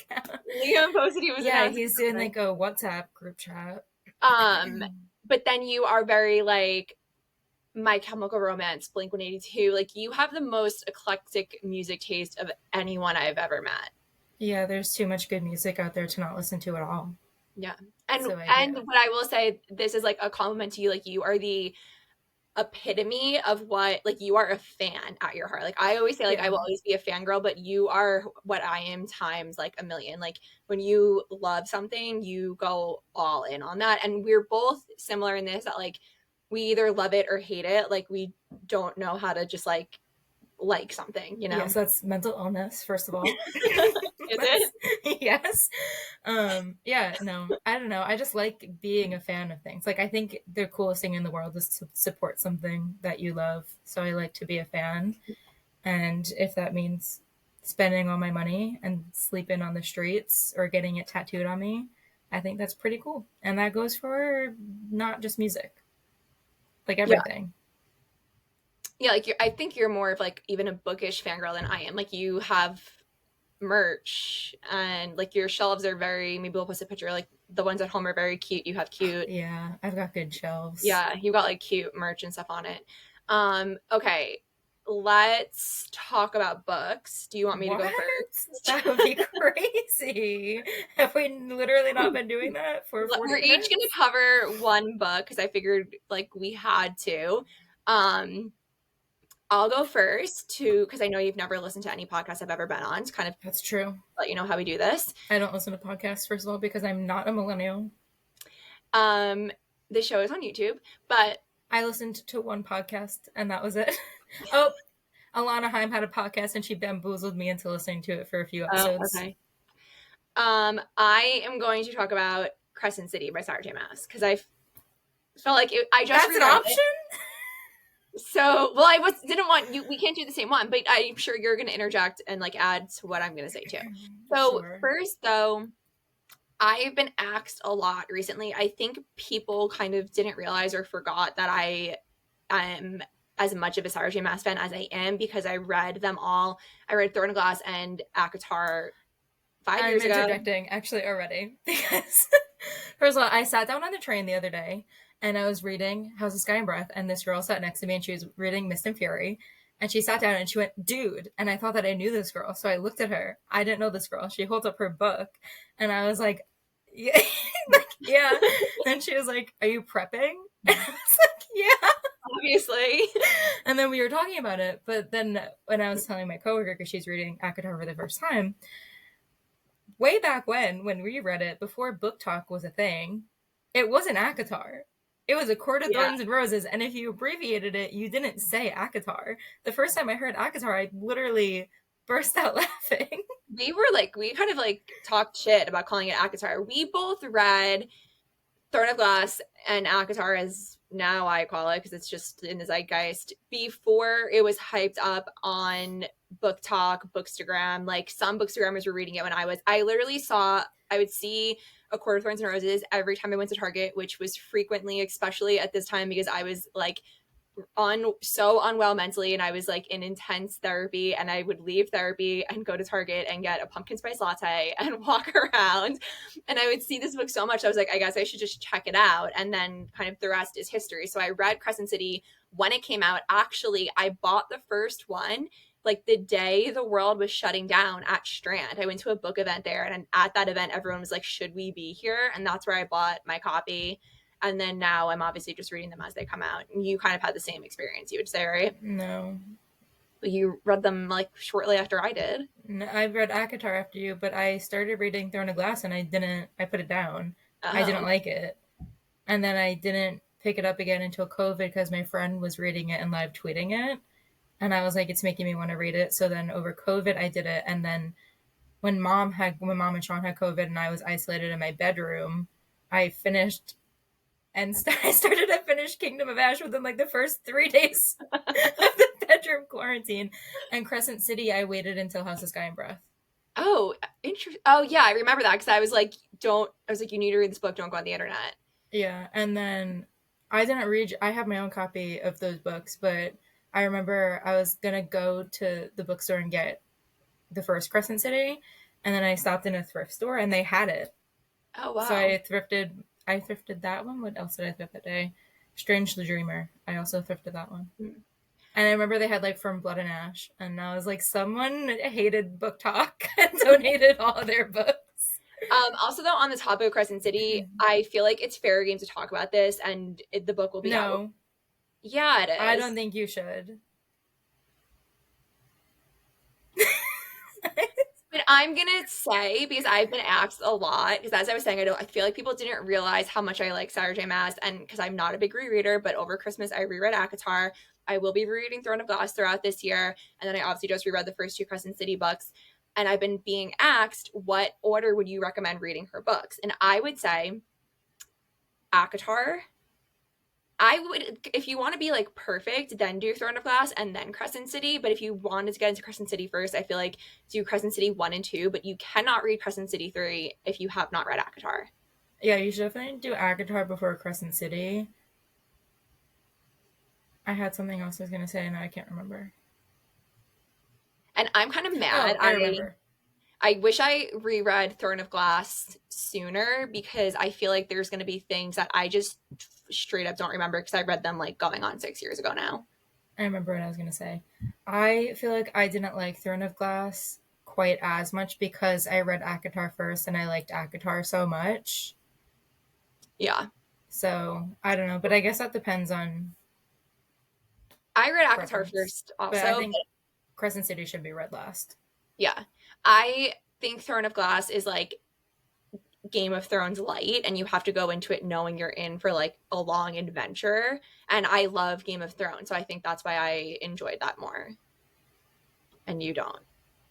Liam posted he was announcing he's doing like a WhatsApp group chat. But then you are very like My Chemical Romance, Blink-182. Like you have the most eclectic music taste of anyone I've ever met. Yeah, there's too much good music out there to not listen to at all. Yeah. And what I will say, this is like a compliment to you. Like you are the epitome of what, like you are a fan at your heart. Like I always say, like I will always be a fangirl, but you are what I am times like a million. Like when you love something, you go all in on that. And we're both similar in this, that like we either love it or hate it. Like we don't know how to just like something, you know? Yes, that's mental illness, first of all. Is it? Yes. Yeah, no, I don't know. I just like being a fan of things. Like I think the coolest thing in the world is to support something that you love. So I like to be a fan. And if that means spending all my money and sleeping on the streets or getting it tattooed on me, I think that's pretty cool. And that goes for not just music. Like everything. Yeah, like I think you're more of like even a bookish fangirl than I am. Like you have merch and like your shelves are very, maybe we'll post a picture, like the ones at home are very cute. You have cute. Yeah, I've got good shelves. Yeah, you got like cute merch and stuff on it. Okay, let's talk about books. Do you want me to go first? That would be crazy. Have we literally not been doing that for 40 We're minutes? each going to cover one book because I figured like we had to. I'll go first because I know you've never listened to any podcast I've ever been on. To kind of That's true. Let you know how we do this. I don't listen to podcasts, first of all, because I'm not a millennial. The show is on YouTube, but I listened to one podcast and that was it. Oh, Alana Haim had a podcast and she bamboozled me into listening to it for a few episodes. Oh, okay. I am going to talk about Crescent City by Sarah J. Maas because I felt like I just That's an option? So, well, I didn't want you. We can't do the same one, but I'm sure you're going to interject and like add to what I'm going to say too. So first, though, I've been asked a lot recently. I think people kind of didn't realize or forgot that I am as much of a Sarah J. Maas fan as I am because I read them all. I read Thorn of Glass and ACOTAR 5 years ago. I'm interjecting actually already because first of all, I sat down on the train the other day. And I was reading House of Sky and Breath, and this girl sat next to me, and she was reading Mist and Fury. And she sat down, and she went, "Dude!" And I thought that I knew this girl, so I looked at her. I didn't know this girl. She holds up her book, and I was like, "Yeah, like, yeah." And she was like, "Are you prepping?" And I was like, "Yeah, obviously." And then we were talking about it, but then when I was telling my coworker, because she's reading ACOTAR for the first time, way back when we read it, before book talk was a thing, it wasn't ACOTAR. It was A Court of Thorns and Roses, and if you abbreviated it, you didn't say ACOTAR. The first time I heard ACOTAR, I literally burst out laughing. We kind of like talked shit about calling it ACOTAR. We both read Throne of Glass and ACOTAR, as now I call it, because it's just in the zeitgeist, before it was hyped up on Book Talk, Bookstagram. Like some Bookstagrammers were reading it when I I would see A Court of Thorns and Roses every time I went to Target, which was frequently, especially at this time, because I was like so unwell mentally, and I was like in intense therapy, and I would leave therapy and go to Target and get a pumpkin spice latte and walk around, and I would see this book so much I was like, I guess I should just check it out, and then kind of the rest is history. So I read Crescent City when it came out. Actually, I bought the first one like the day the world was shutting down at Strand. I went to a book event there, and at that event everyone was like, should we be here? And that's where I bought my copy. And then now I'm obviously just reading them as they come out. And you kind of had the same experience, you would say, right? No. You read them like shortly after I did. No, I read ACOTAR after you, but I started reading Throne of Glass and I put it down. I didn't like it. And then I didn't pick it up again until COVID because my friend was reading it and live tweeting it. And I was like, it's making me want to read it. So then over COVID, I did it. And then when mom and Sean had COVID and I was isolated in my bedroom, I finished and I started to finish Kingdom of Ash within like the first 3 days of the bedroom quarantine. And Crescent City, I waited until House of Sky and Breath. Oh, interesting. Oh, yeah, I remember that because I was like, you need to read this book, don't go on the internet. Yeah, and then I didn't read, I have my own copy of those books, but I remember I was going to go to the bookstore and get the first Crescent City, and then I stopped in a thrift store and they had it. Oh, wow. So I thrifted that one. What else did I thrift that day? Strange the Dreamer. I also thrifted that one. And I remember they had like From Blood and Ash. And I was like, someone hated Book Talk and donated all of their books. Also, though, on the topic of Crescent City, I feel like it's fair game to talk about this, and the book will be out. Yeah, it is. I don't think you should. But I'm going to say, because I've been asked a lot, because as I was saying, I feel like people didn't realize how much I like Sarah J. Maas, and because I'm not a big rereader, but over Christmas I reread ACOTAR. I will be rereading Throne of Glass throughout this year, and then I obviously just reread the first 2 Crescent City books, and I've been being asked, what order would you recommend reading her books? And I would say ACOTAR. I would, if you want to be like perfect, then do Throne of Glass and then Crescent City. But if you wanted to get into Crescent City first, I feel like do Crescent City 1 and 2, but you cannot read Crescent City 3 if you have not read ACOTAR. Yeah, you should definitely do ACOTAR before Crescent City. I had something else I was going to say and I can't remember. And I'm kind of mad. I remember. I wish I reread Throne of Glass sooner because I feel like there's going to be things that I just straight up don't remember because I read them like going on 6 years ago now. I remember what I was going to say. I feel like I didn't like Throne of Glass quite as much because I read ACOTAR first and I liked ACOTAR so much. Yeah. So, I don't know, but I guess that depends on... I read ACOTAR first also. But I think Crescent City should be read last. Yeah. I think Throne of Glass is like Game of Thrones light, and you have to go into it knowing you're in for like a long adventure. And I love Game of Thrones, so I think that's why I enjoyed that more. And you don't.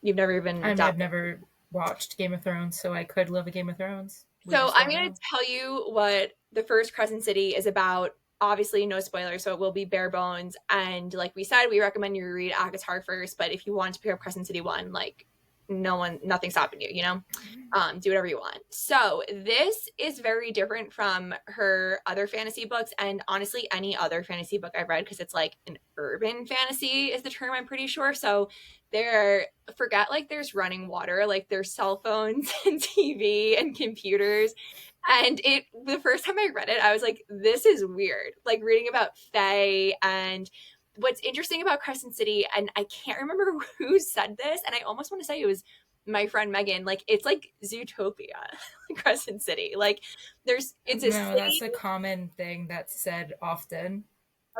You've never even... I've never watched Game of Thrones, so I could love a Game of Thrones. So I'm going to tell you what the first Crescent City is about. Obviously, no spoilers, so it will be bare bones. And like we said, we recommend you read ACOTAR first, but if you want to pick up Crescent City 1, like nothing's stopping you, you know? Do whatever you want. So this is very different from her other fantasy books, and honestly, any other fantasy book I've read, because it's like an urban fantasy is the term, I'm pretty sure. So forget like there's running water, like there's cell phones and TV and computers. And the first time I read it, I was like, this is weird. Like reading about Fae. And what's interesting about Crescent City, and I can't remember who said this, and I almost want to say it was my friend Megan, like it's like Zootopia, Crescent City. Like it's a city. That's a common thing that's said often.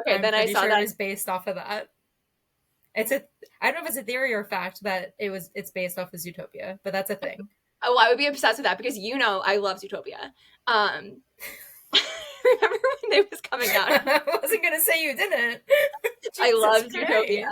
Okay, then I saw that it's based off of that. I don't know if it's a theory or fact that it's based off of Zootopia, but that's a thing. Oh, I would be obsessed with that because I love Zootopia. Remember when it was coming out? I wasn't gonna say you didn't. I love Zootopia.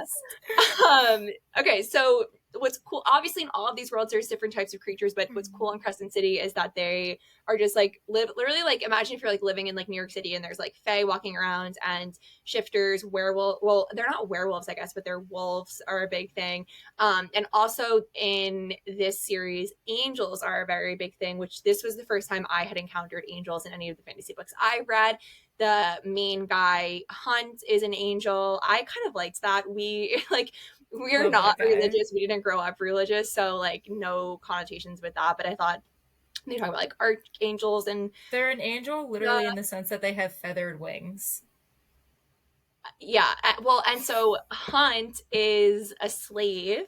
Okay, so what's cool, obviously in all of these worlds there's different types of creatures, but what's cool in Crescent City is that they are just like literally like, imagine if you're like living in like New York City and there's like fae walking around and shifters, werewolf, well they're not werewolves I guess, but they're wolves are a big thing. And also in this series angels are a very big thing, which this was the first time I had encountered angels in any of the fantasy books I read. The main guy Hunt is an angel. I kind of liked that. We like, we're Love not that guy. religious, we didn't grow up religious, so like no connotations with that, but I thought they talk about like archangels and They're an angel literally in the sense that they have feathered wings. yeah, well, and so Hunt is a slave,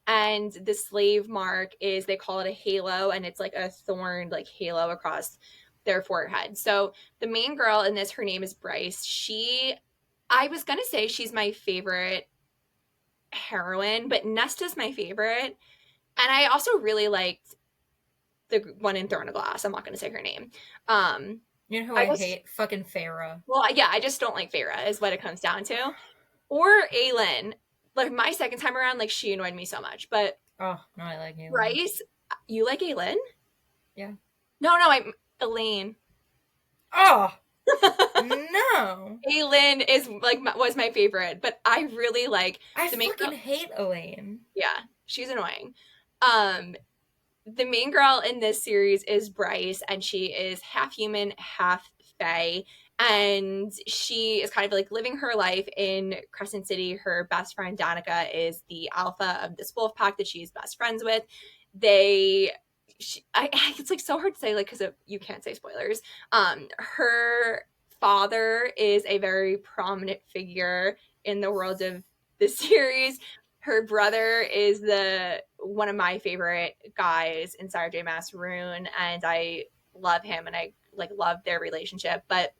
and the slave mark is, they call it a halo, and it's like a thorn like halo across their forehead. So the main girl in this, her name is Bryce. I was gonna say she's my favorite heroine, but Nesta's my favorite. And I also really liked the one in Throne of Glass. I'm not going to say her name. You know who I I guess, hate? Fucking Farah. well, yeah, I just don't like Feyre is what it comes down to. Or Aelin. Like my second time around, like she annoyed me so much. But Oh, no, I like you. Bryce, you like Aelin? Yeah. No, I'm Elaine. Oh, no. Aelin is like was my favorite, but I really like I the main fucking hate Elaine. Yeah, she's annoying. The main girl in this series is Bryce, and she is half human, half fae. And she is kind of like living her life in Crescent City. Her best friend Danica is the alpha of this wolf pack that she's best friends with. It's like so hard to say, like, because you can't say spoilers. Her father is a very prominent figure in the world of the series. Her brother is one of my favorite guys in Sarah J. Maas Rune, and I love him, and I like love their relationship. But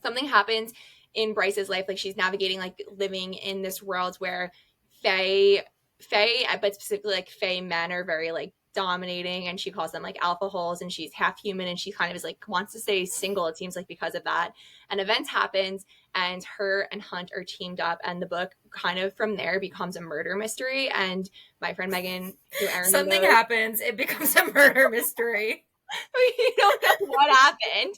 something happens in Bryce's life, like she's navigating, like living in this world where fae, but specifically like fae men are very like dominating, and she calls them like alpha holes, and she's half human, and she kind of is like wants to stay single, it seems like, because of that. An event happens, and her and Hunt are teamed up, and the book kind of from there becomes a murder mystery. And my friend Megan, who Erin Something knows, happens, it becomes a murder mystery. we don't know what happened.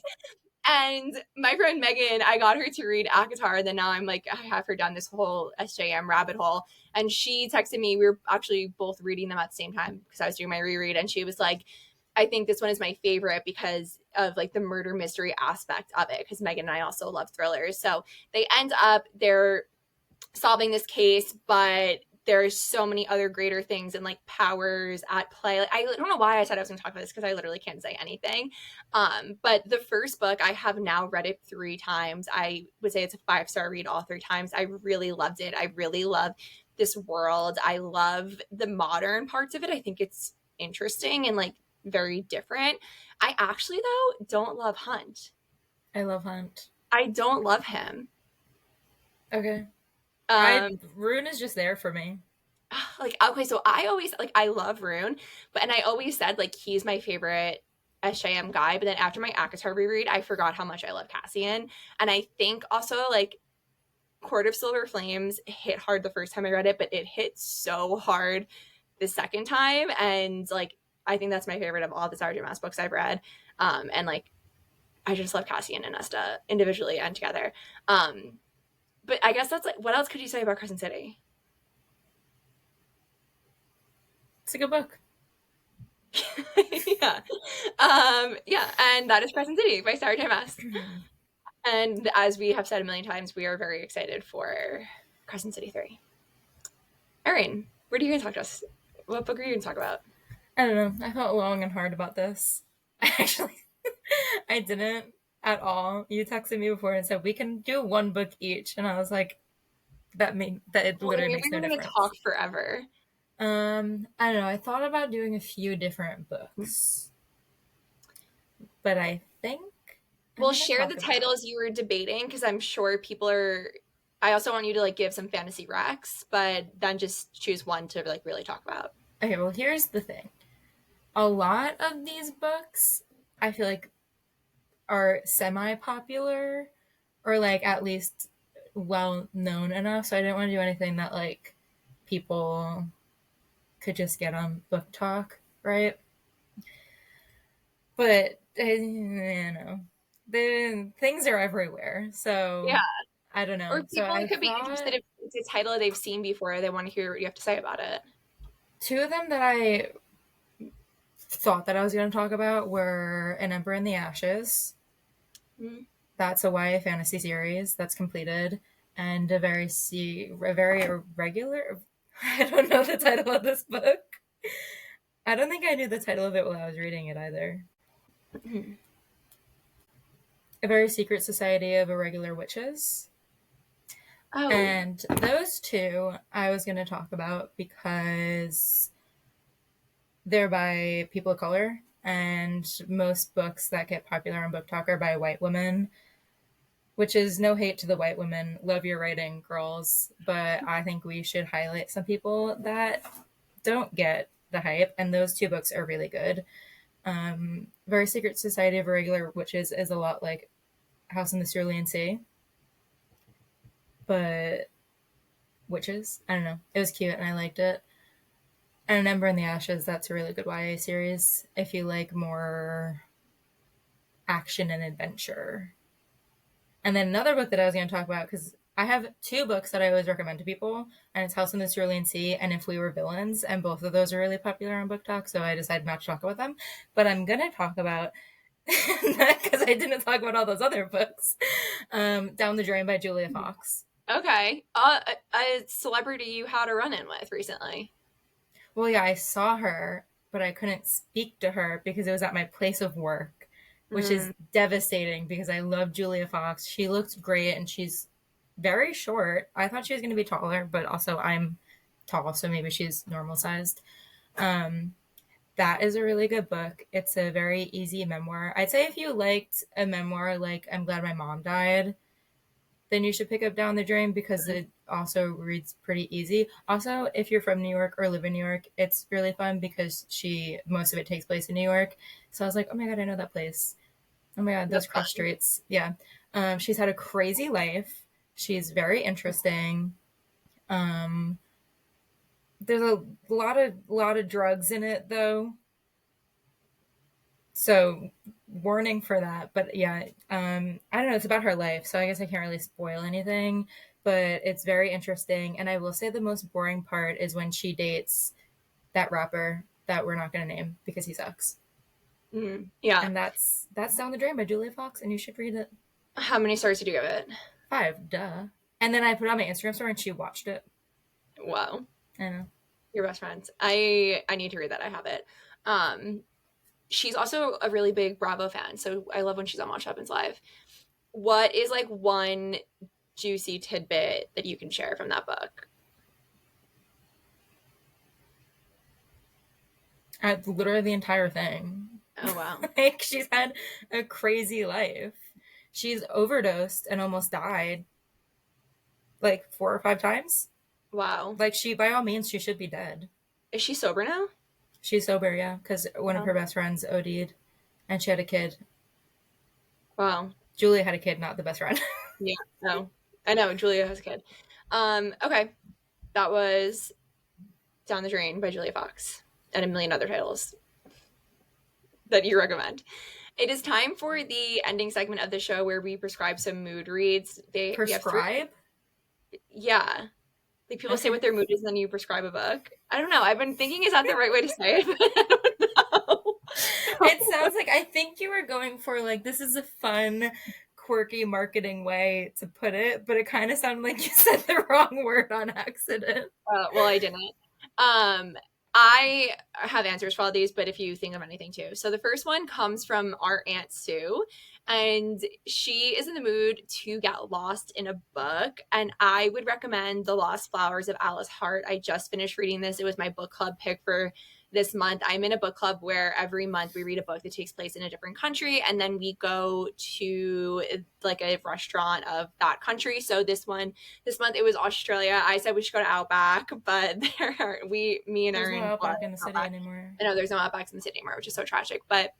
And my friend Megan, I got her to read ACOTAR, and then now I'm like, I have her down this whole SJM rabbit hole. And she texted me, we were actually both reading them at the same time because I was doing my reread, and she was like, I think this one is my favorite because of like the murder mystery aspect of it, because Megan and I also love thrillers. So they're solving this case, but there's so many other greater things and like powers at play. Like, I don't know why I said I was going to talk about this because I literally can't say anything. But the first book, I have now read it 3 times. I would say it's a 5-star read all 3 times. I really loved it. I really love this world. I love the modern parts of it. I think it's interesting and like very different. I actually, though, don't love Hunt. I love Hunt. I don't love him. Okay. Rune is just there for me. Like, okay, so I always like, I love Rune, and I always said like he's my favorite SJM guy. But then after my ACOTAR reread, I forgot how much I love Cassian. And I think also like Court of Silver Flames hit hard the first time I read it, but it hit so hard the second time. And like, I think that's my favorite of all the Sarah J. Maas books I've read. And like, I just love Cassian and Nesta individually and together. But I guess that's like, what else could you say about Crescent City? It's a good book. Yeah. Yeah, and that is Crescent City by Sarah J. Maas. And as we have said a million times, we are very excited for Crescent City 3. Erin, what are you going to talk to us? What book are you going to talk about? I don't know. I thought long and hard about this. I didn't at all. You texted me before and said we can do 1 book each, and I was like, it literally makes no difference. We're going to talk forever. I don't know. I thought about doing a few different books, but I think we'll share the titles you were debating, because I'm sure people are. I also want you to like give some fantasy recs, but then just choose one to like really talk about. Okay, well, here's the thing. A lot of these books, I feel like, are semi-popular, or like at least well known enough. So I didn't want to do anything that like people could just get on Book Talk, right? But you know, the things are everywhere, so Yeah. I don't know. Or So people I could be interested thought if it's a title they've seen before. They want to hear what you have to say about it. two of them that I thought that I was going to talk about were An Ember in the Ashes. Mm-hmm. That's a YA fantasy series that's completed, and a very irregular. I don't know the title of this book. I don't think I knew the title of it while I was reading it either. Mm-hmm. A Very Secret Society of Irregular Witches. Oh. And those two I was going to talk about because they're by people of color, and most books that get popular on Book Talk are by white women, which is no hate to the white women. Love your writing, girls. But I think we should highlight some people that don't get the hype, and those two books are really good. Very Secret Society of Irregular Witches is a lot like House in the Cerulean Sea, but witches. I don't know. It was cute and I liked it. And An Ember in the Ashes, that's a really good YA series if you like more action and adventure. And then another book that I was going to talk about, because I have two books that I always recommend to people, and it's House in the Cerulean Sea and If We Were Villains, and both of those are really popular on Book Talk, so I decided not to talk about them. But I'm going to talk about, because I didn't talk about all those other books, Down the Drain by Julia Fox. Okay. A celebrity you had a run-in with recently. Well, yeah, I saw her, but I couldn't speak to her because it was at my place of work, which is devastating because I love Julia Fox. She looks great and she's very short. I thought she was going to be taller, but also I'm tall, so maybe she's normal sized. That is a really good book. It's a very easy memoir. I'd say if you liked a memoir like I'm Glad My Mom Died, then you should pick up Down the Drain because it also reads pretty easy. Also, if you're from New York or live in New York, it's really fun because most of it takes place in New York. So I was like, oh my God, I know that place. Oh my God, those cross streets. Yeah. She's had a crazy life. She's very interesting. There's a lot of drugs in it though. So warning for that. But yeah, I don't know, it's about her life, so I guess I can't really spoil anything, but it's very interesting. And I will say the most boring part is when she dates that rapper that we're not going to name because he sucks. Yeah. And that's Down the Drain by Julia Fox, and you should read it. How many stars did you give it? 5, duh. And then I put it on my Instagram story and she watched it. Wow. I know. Your best friends. I need to read that. I have it. She's also a really big Bravo fan, so I love when she's on Watch Happens Live. What is like one juicy tidbit that you can share from that book? Literally the entire thing. Oh, wow. Like, she's had a crazy life. She's overdosed and almost died like 4 or 5 times. Wow. Like, by all means, she should be dead. Is she sober now? She's sober, yeah, because one of her best friends OD'd, and she had a kid. Wow. Julia had a kid, not the best friend. Yeah, no. I know, Julia has a kid. Okay. That was Down the Drain by Julia Fox, and a million other titles that you recommend. It is time for the ending segment of the show where we prescribe some mood reads. Prescribe? Yeah. Like, people say what their mood is, and then you prescribe a book. I don't know. I've been thinking, is that the right way to say it? But I don't know. It sounds like, I think you were going for, like, this is a fun, quirky marketing way to put it, but it kind of sounded like you said the wrong word on accident. Well, I didn't. I have answers for all these, but if you think of anything too. So the first one comes from our Aunt Sue, and she is in the mood to get lost in a book. And I would recommend The Lost Flowers of Alice Hart. I just finished reading this. It was my book club pick for this month. I'm in a book club where every month we read a book that takes place in a different country, and then we go to like a restaurant of that country. So this month it was Australia. I said we should go to Outback, but me and There's Erin, no Outback in the city anymore. I know there's no Outbacks in the city anymore, which is so tragic. But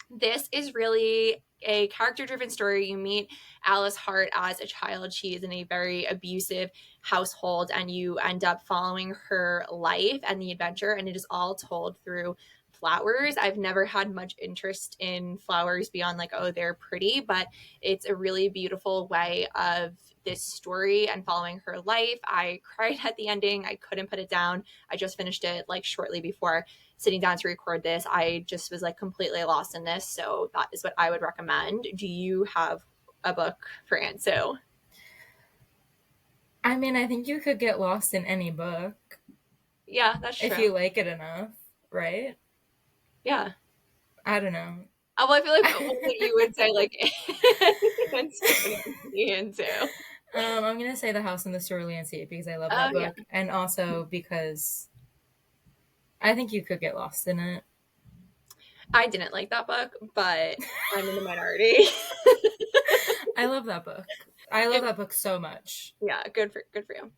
This is really a character-driven story. You meet Alice Hart as a child. She is in a very abusive household, and you end up following her life and the adventure, and it is all told through flowers. I've never had much interest in flowers beyond like, oh, they're pretty, but it's a really beautiful way of this story and following her life. I cried at the ending. I couldn't put it down. I just finished it like shortly before sitting down to record this. I just was like completely lost in this. So that is what I would recommend. Do you have a book for Erin-sode? I mean, I think you could get lost in any book. Yeah, that's true. If you like it enough, right? Yeah. I don't know. Well, I feel like you would say like Erin-sode. I'm gonna say The House in the Cerulean Sea because I love that book, and also because I think you could get lost in it. I didn't like that book, but I'm in the minority. I love that book. I love that book so much. Yeah, good for you.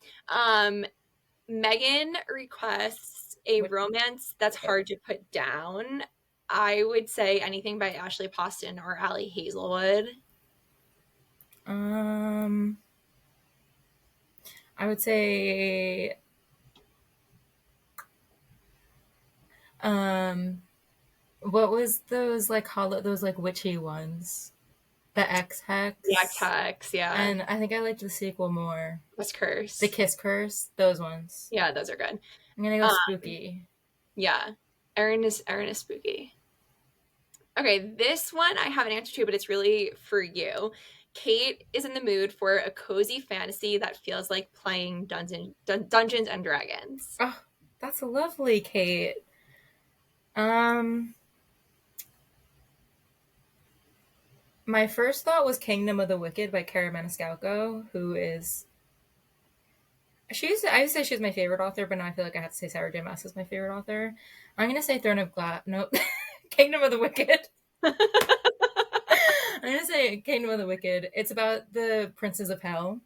Megan requests a romance that's hard to put down. I would say anything by Ashley Poston or Allie Hazelwood. I would say what was those like those like witchy ones? The X-Hex? The X-Hex, yeah. And I think I liked the sequel more. What's Curse? The Kiss Curse, those ones. Yeah, those are good. I'm gonna go spooky. Yeah. Erin is spooky. Okay, this one I have an answer to, but it's really for you. Kate is in the mood for a cozy fantasy that feels like playing Dungeons and Dragons. Oh, that's lovely, Kate. My first thought was Kingdom of the Wicked by Cara Maniscalco, who is... I would say she's my favorite author, but now I feel like I have to say Sarah J. Maas is my favorite author. I'm going to say Throne of Glass. Nope. Kingdom of the Wicked. I'm going to say Kingdom of the Wicked. It's about the Princes of Hell.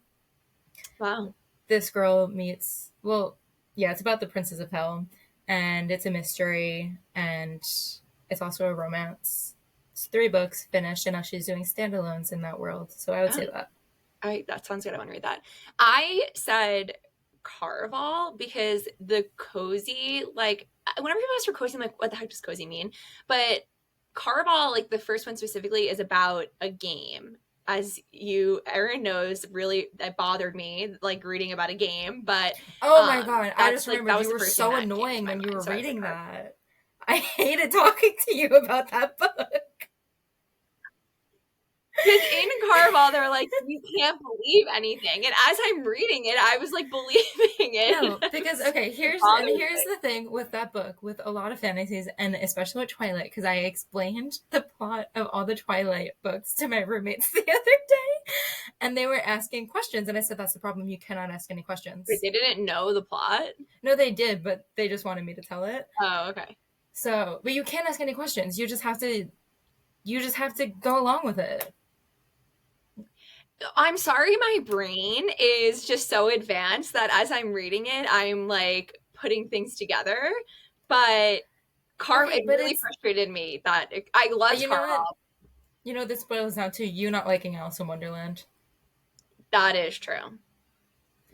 Wow. This girl meets... Well, yeah, it's about the Princes of Hell, and it's a mystery, and it's also a romance. It's 3 books finished, and now she's doing standalones in that world. So I would say that. That sounds good. I want to read that. I said Caraval because the cozy, like, whenever people ask for cozy, I'm like, what the heck does cozy mean? But Caraval, like the first one specifically, is about a game. As Erin knows, really that bothered me, like reading about a game. But oh my god, I just remember you were so annoying when you were reading that. I hated talking to you about that book. Because in Caraval, they're like, you can't believe anything. And as I'm reading it, I was like believing it. No, because, okay, here's the thing with that book, with a lot of fantasies, and especially with Twilight, because I explained the plot of all the Twilight books to my roommates the other day, and they were asking questions, and I said, that's the problem, you cannot ask any questions. Wait, they didn't know the plot? No, they did, but they just wanted me to tell it. Oh, okay. So, but you can't ask any questions. You just have to go along with it. I'm sorry, my brain is just so advanced that as I'm reading it, I'm like putting things together. But it really frustrated me that I love Caraval. You know, this boils down to you not liking Alice in Wonderland. That is true.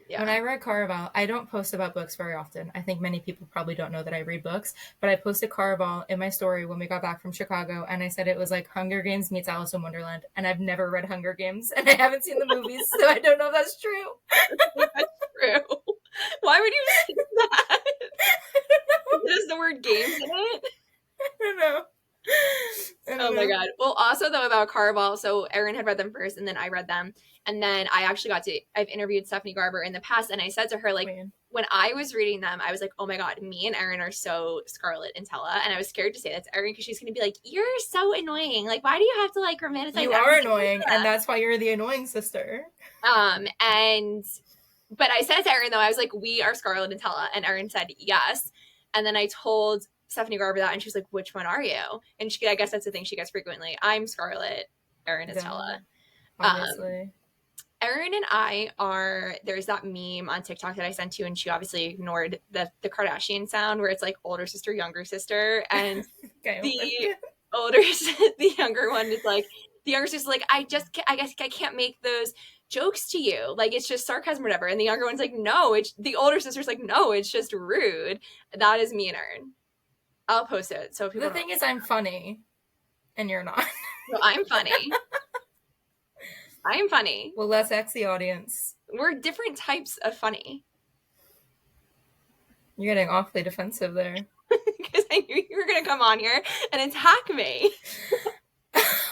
Yeah. When I read Caraval, I don't post about books very often. I think many people probably don't know that I read books, but I posted Caraval in my story when we got back from Chicago, and I said it was like Hunger Games meets Alice in Wonderland, and I've never read Hunger Games, and I haven't seen the movies, so I don't know if that's true. That's true. Why would you say that? I don't know. Does the word games in it? I don't know. Oh my god. Well, also though about Caraval, so Erin had read them first and then I read them, and then I actually I've interviewed Stephanie Garber in the past, and I said to her, like, when I was reading them, I was like, oh my god, me and Erin are so Scarlett and Tella, and I was scared to say that to Erin because she's gonna be like, you're so annoying, like, why do you have to like romanticize? You are annoying, and that's why you're the annoying sister. But I said to Erin though, I was like, we are Scarlett and Tella, and Erin said yes, and then I told Stephanie Garber that, and she was like, which one are you? And I guess that's the thing she gets frequently. I'm Scarlett, Erin is Tella. Obviously. Erin and I there's that meme on TikTok that I sent you, and she obviously ignored the Kardashian sound where it's like older sister, younger sister. And the younger one is like, the younger sister's like, I guess I can't make those jokes to you. Like, it's just sarcasm or whatever. And the younger one's like, no, the older sister's like, no, it's just rude. That is me and Erin. I'll post it. So people The thing is, I'm funny, and you're not. No, I'm funny. I am funny. Well, let's ask the audience. We're different types of funny. You're getting awfully defensive there. Because I knew you were going to come on here and attack me.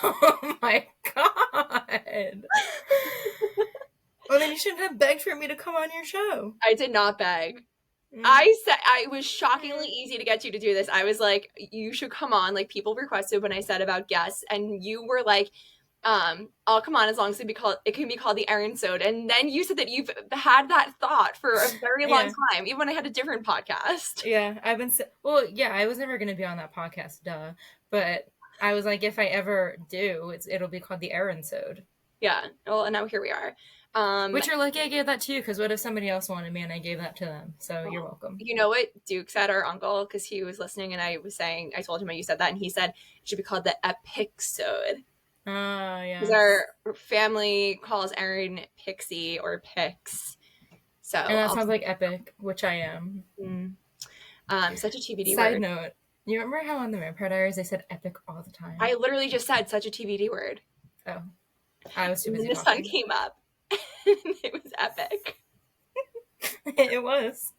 Oh my god. Well, then you shouldn't have begged for me to come on your show. I did not beg. I said I was shockingly easy to get you to do this. I was like, you should come on. Like, people requested when I said about guests, and you were like, I'll come on as long as it can be called the Erin-sode. And then you said that you've had that thought for a very long time, even when I had a different podcast. Yeah, I was never going to be on that podcast, duh. But I was like, if I ever do, it'll be called the Erin-sode. Yeah. Well, and now here we are. Which you're lucky I gave that to you, because what if somebody else wanted me and I gave that to them? So you're welcome. You know what Duke said, our uncle, because he was listening, and I told him how you said that, and he said it should be called the Epic-sode. Oh, yeah. Because our family calls Erin Pixie or Pix. So, and that sounds like epic, which I am. Such a TBD Side word. note, you remember how on the Vampire Diaries they said epic all the time? I literally just said such a TBD word. Oh. I was too busy And the sun came up. It was epic. It was.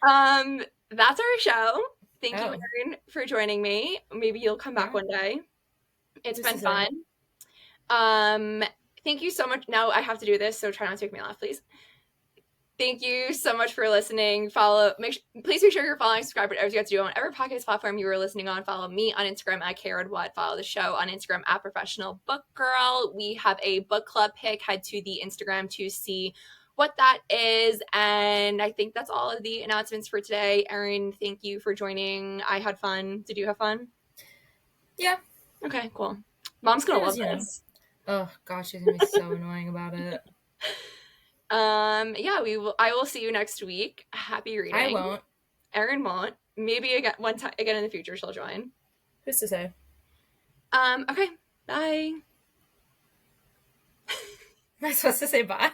That's our show. Thank you, Erin, for joining me. Maybe you'll come back one day. It's been fun. Thank you so much. Now I have to do this, so try not to make me laugh, please. Thank you so much for listening. Please make sure you're following, subscribe, whatever you have to do on whatever podcast platform you are listening on. Follow me on Instagram at KRedWatt. Follow the show on Instagram at professionalbookgirl. We have a book club pick. Head to the Instagram to see what that is. And I think that's all of the announcements for today. Erin, thank you for joining. I had fun. Did you have fun? Yeah. Okay, cool. Mom's gonna love this. Oh gosh, she's gonna be so annoying about it. Yeah, I will see you next week. Happy reading. I won't. Erin won't. Maybe again in the future she'll join. Who's to say? Okay. Bye. Am I supposed to say bye?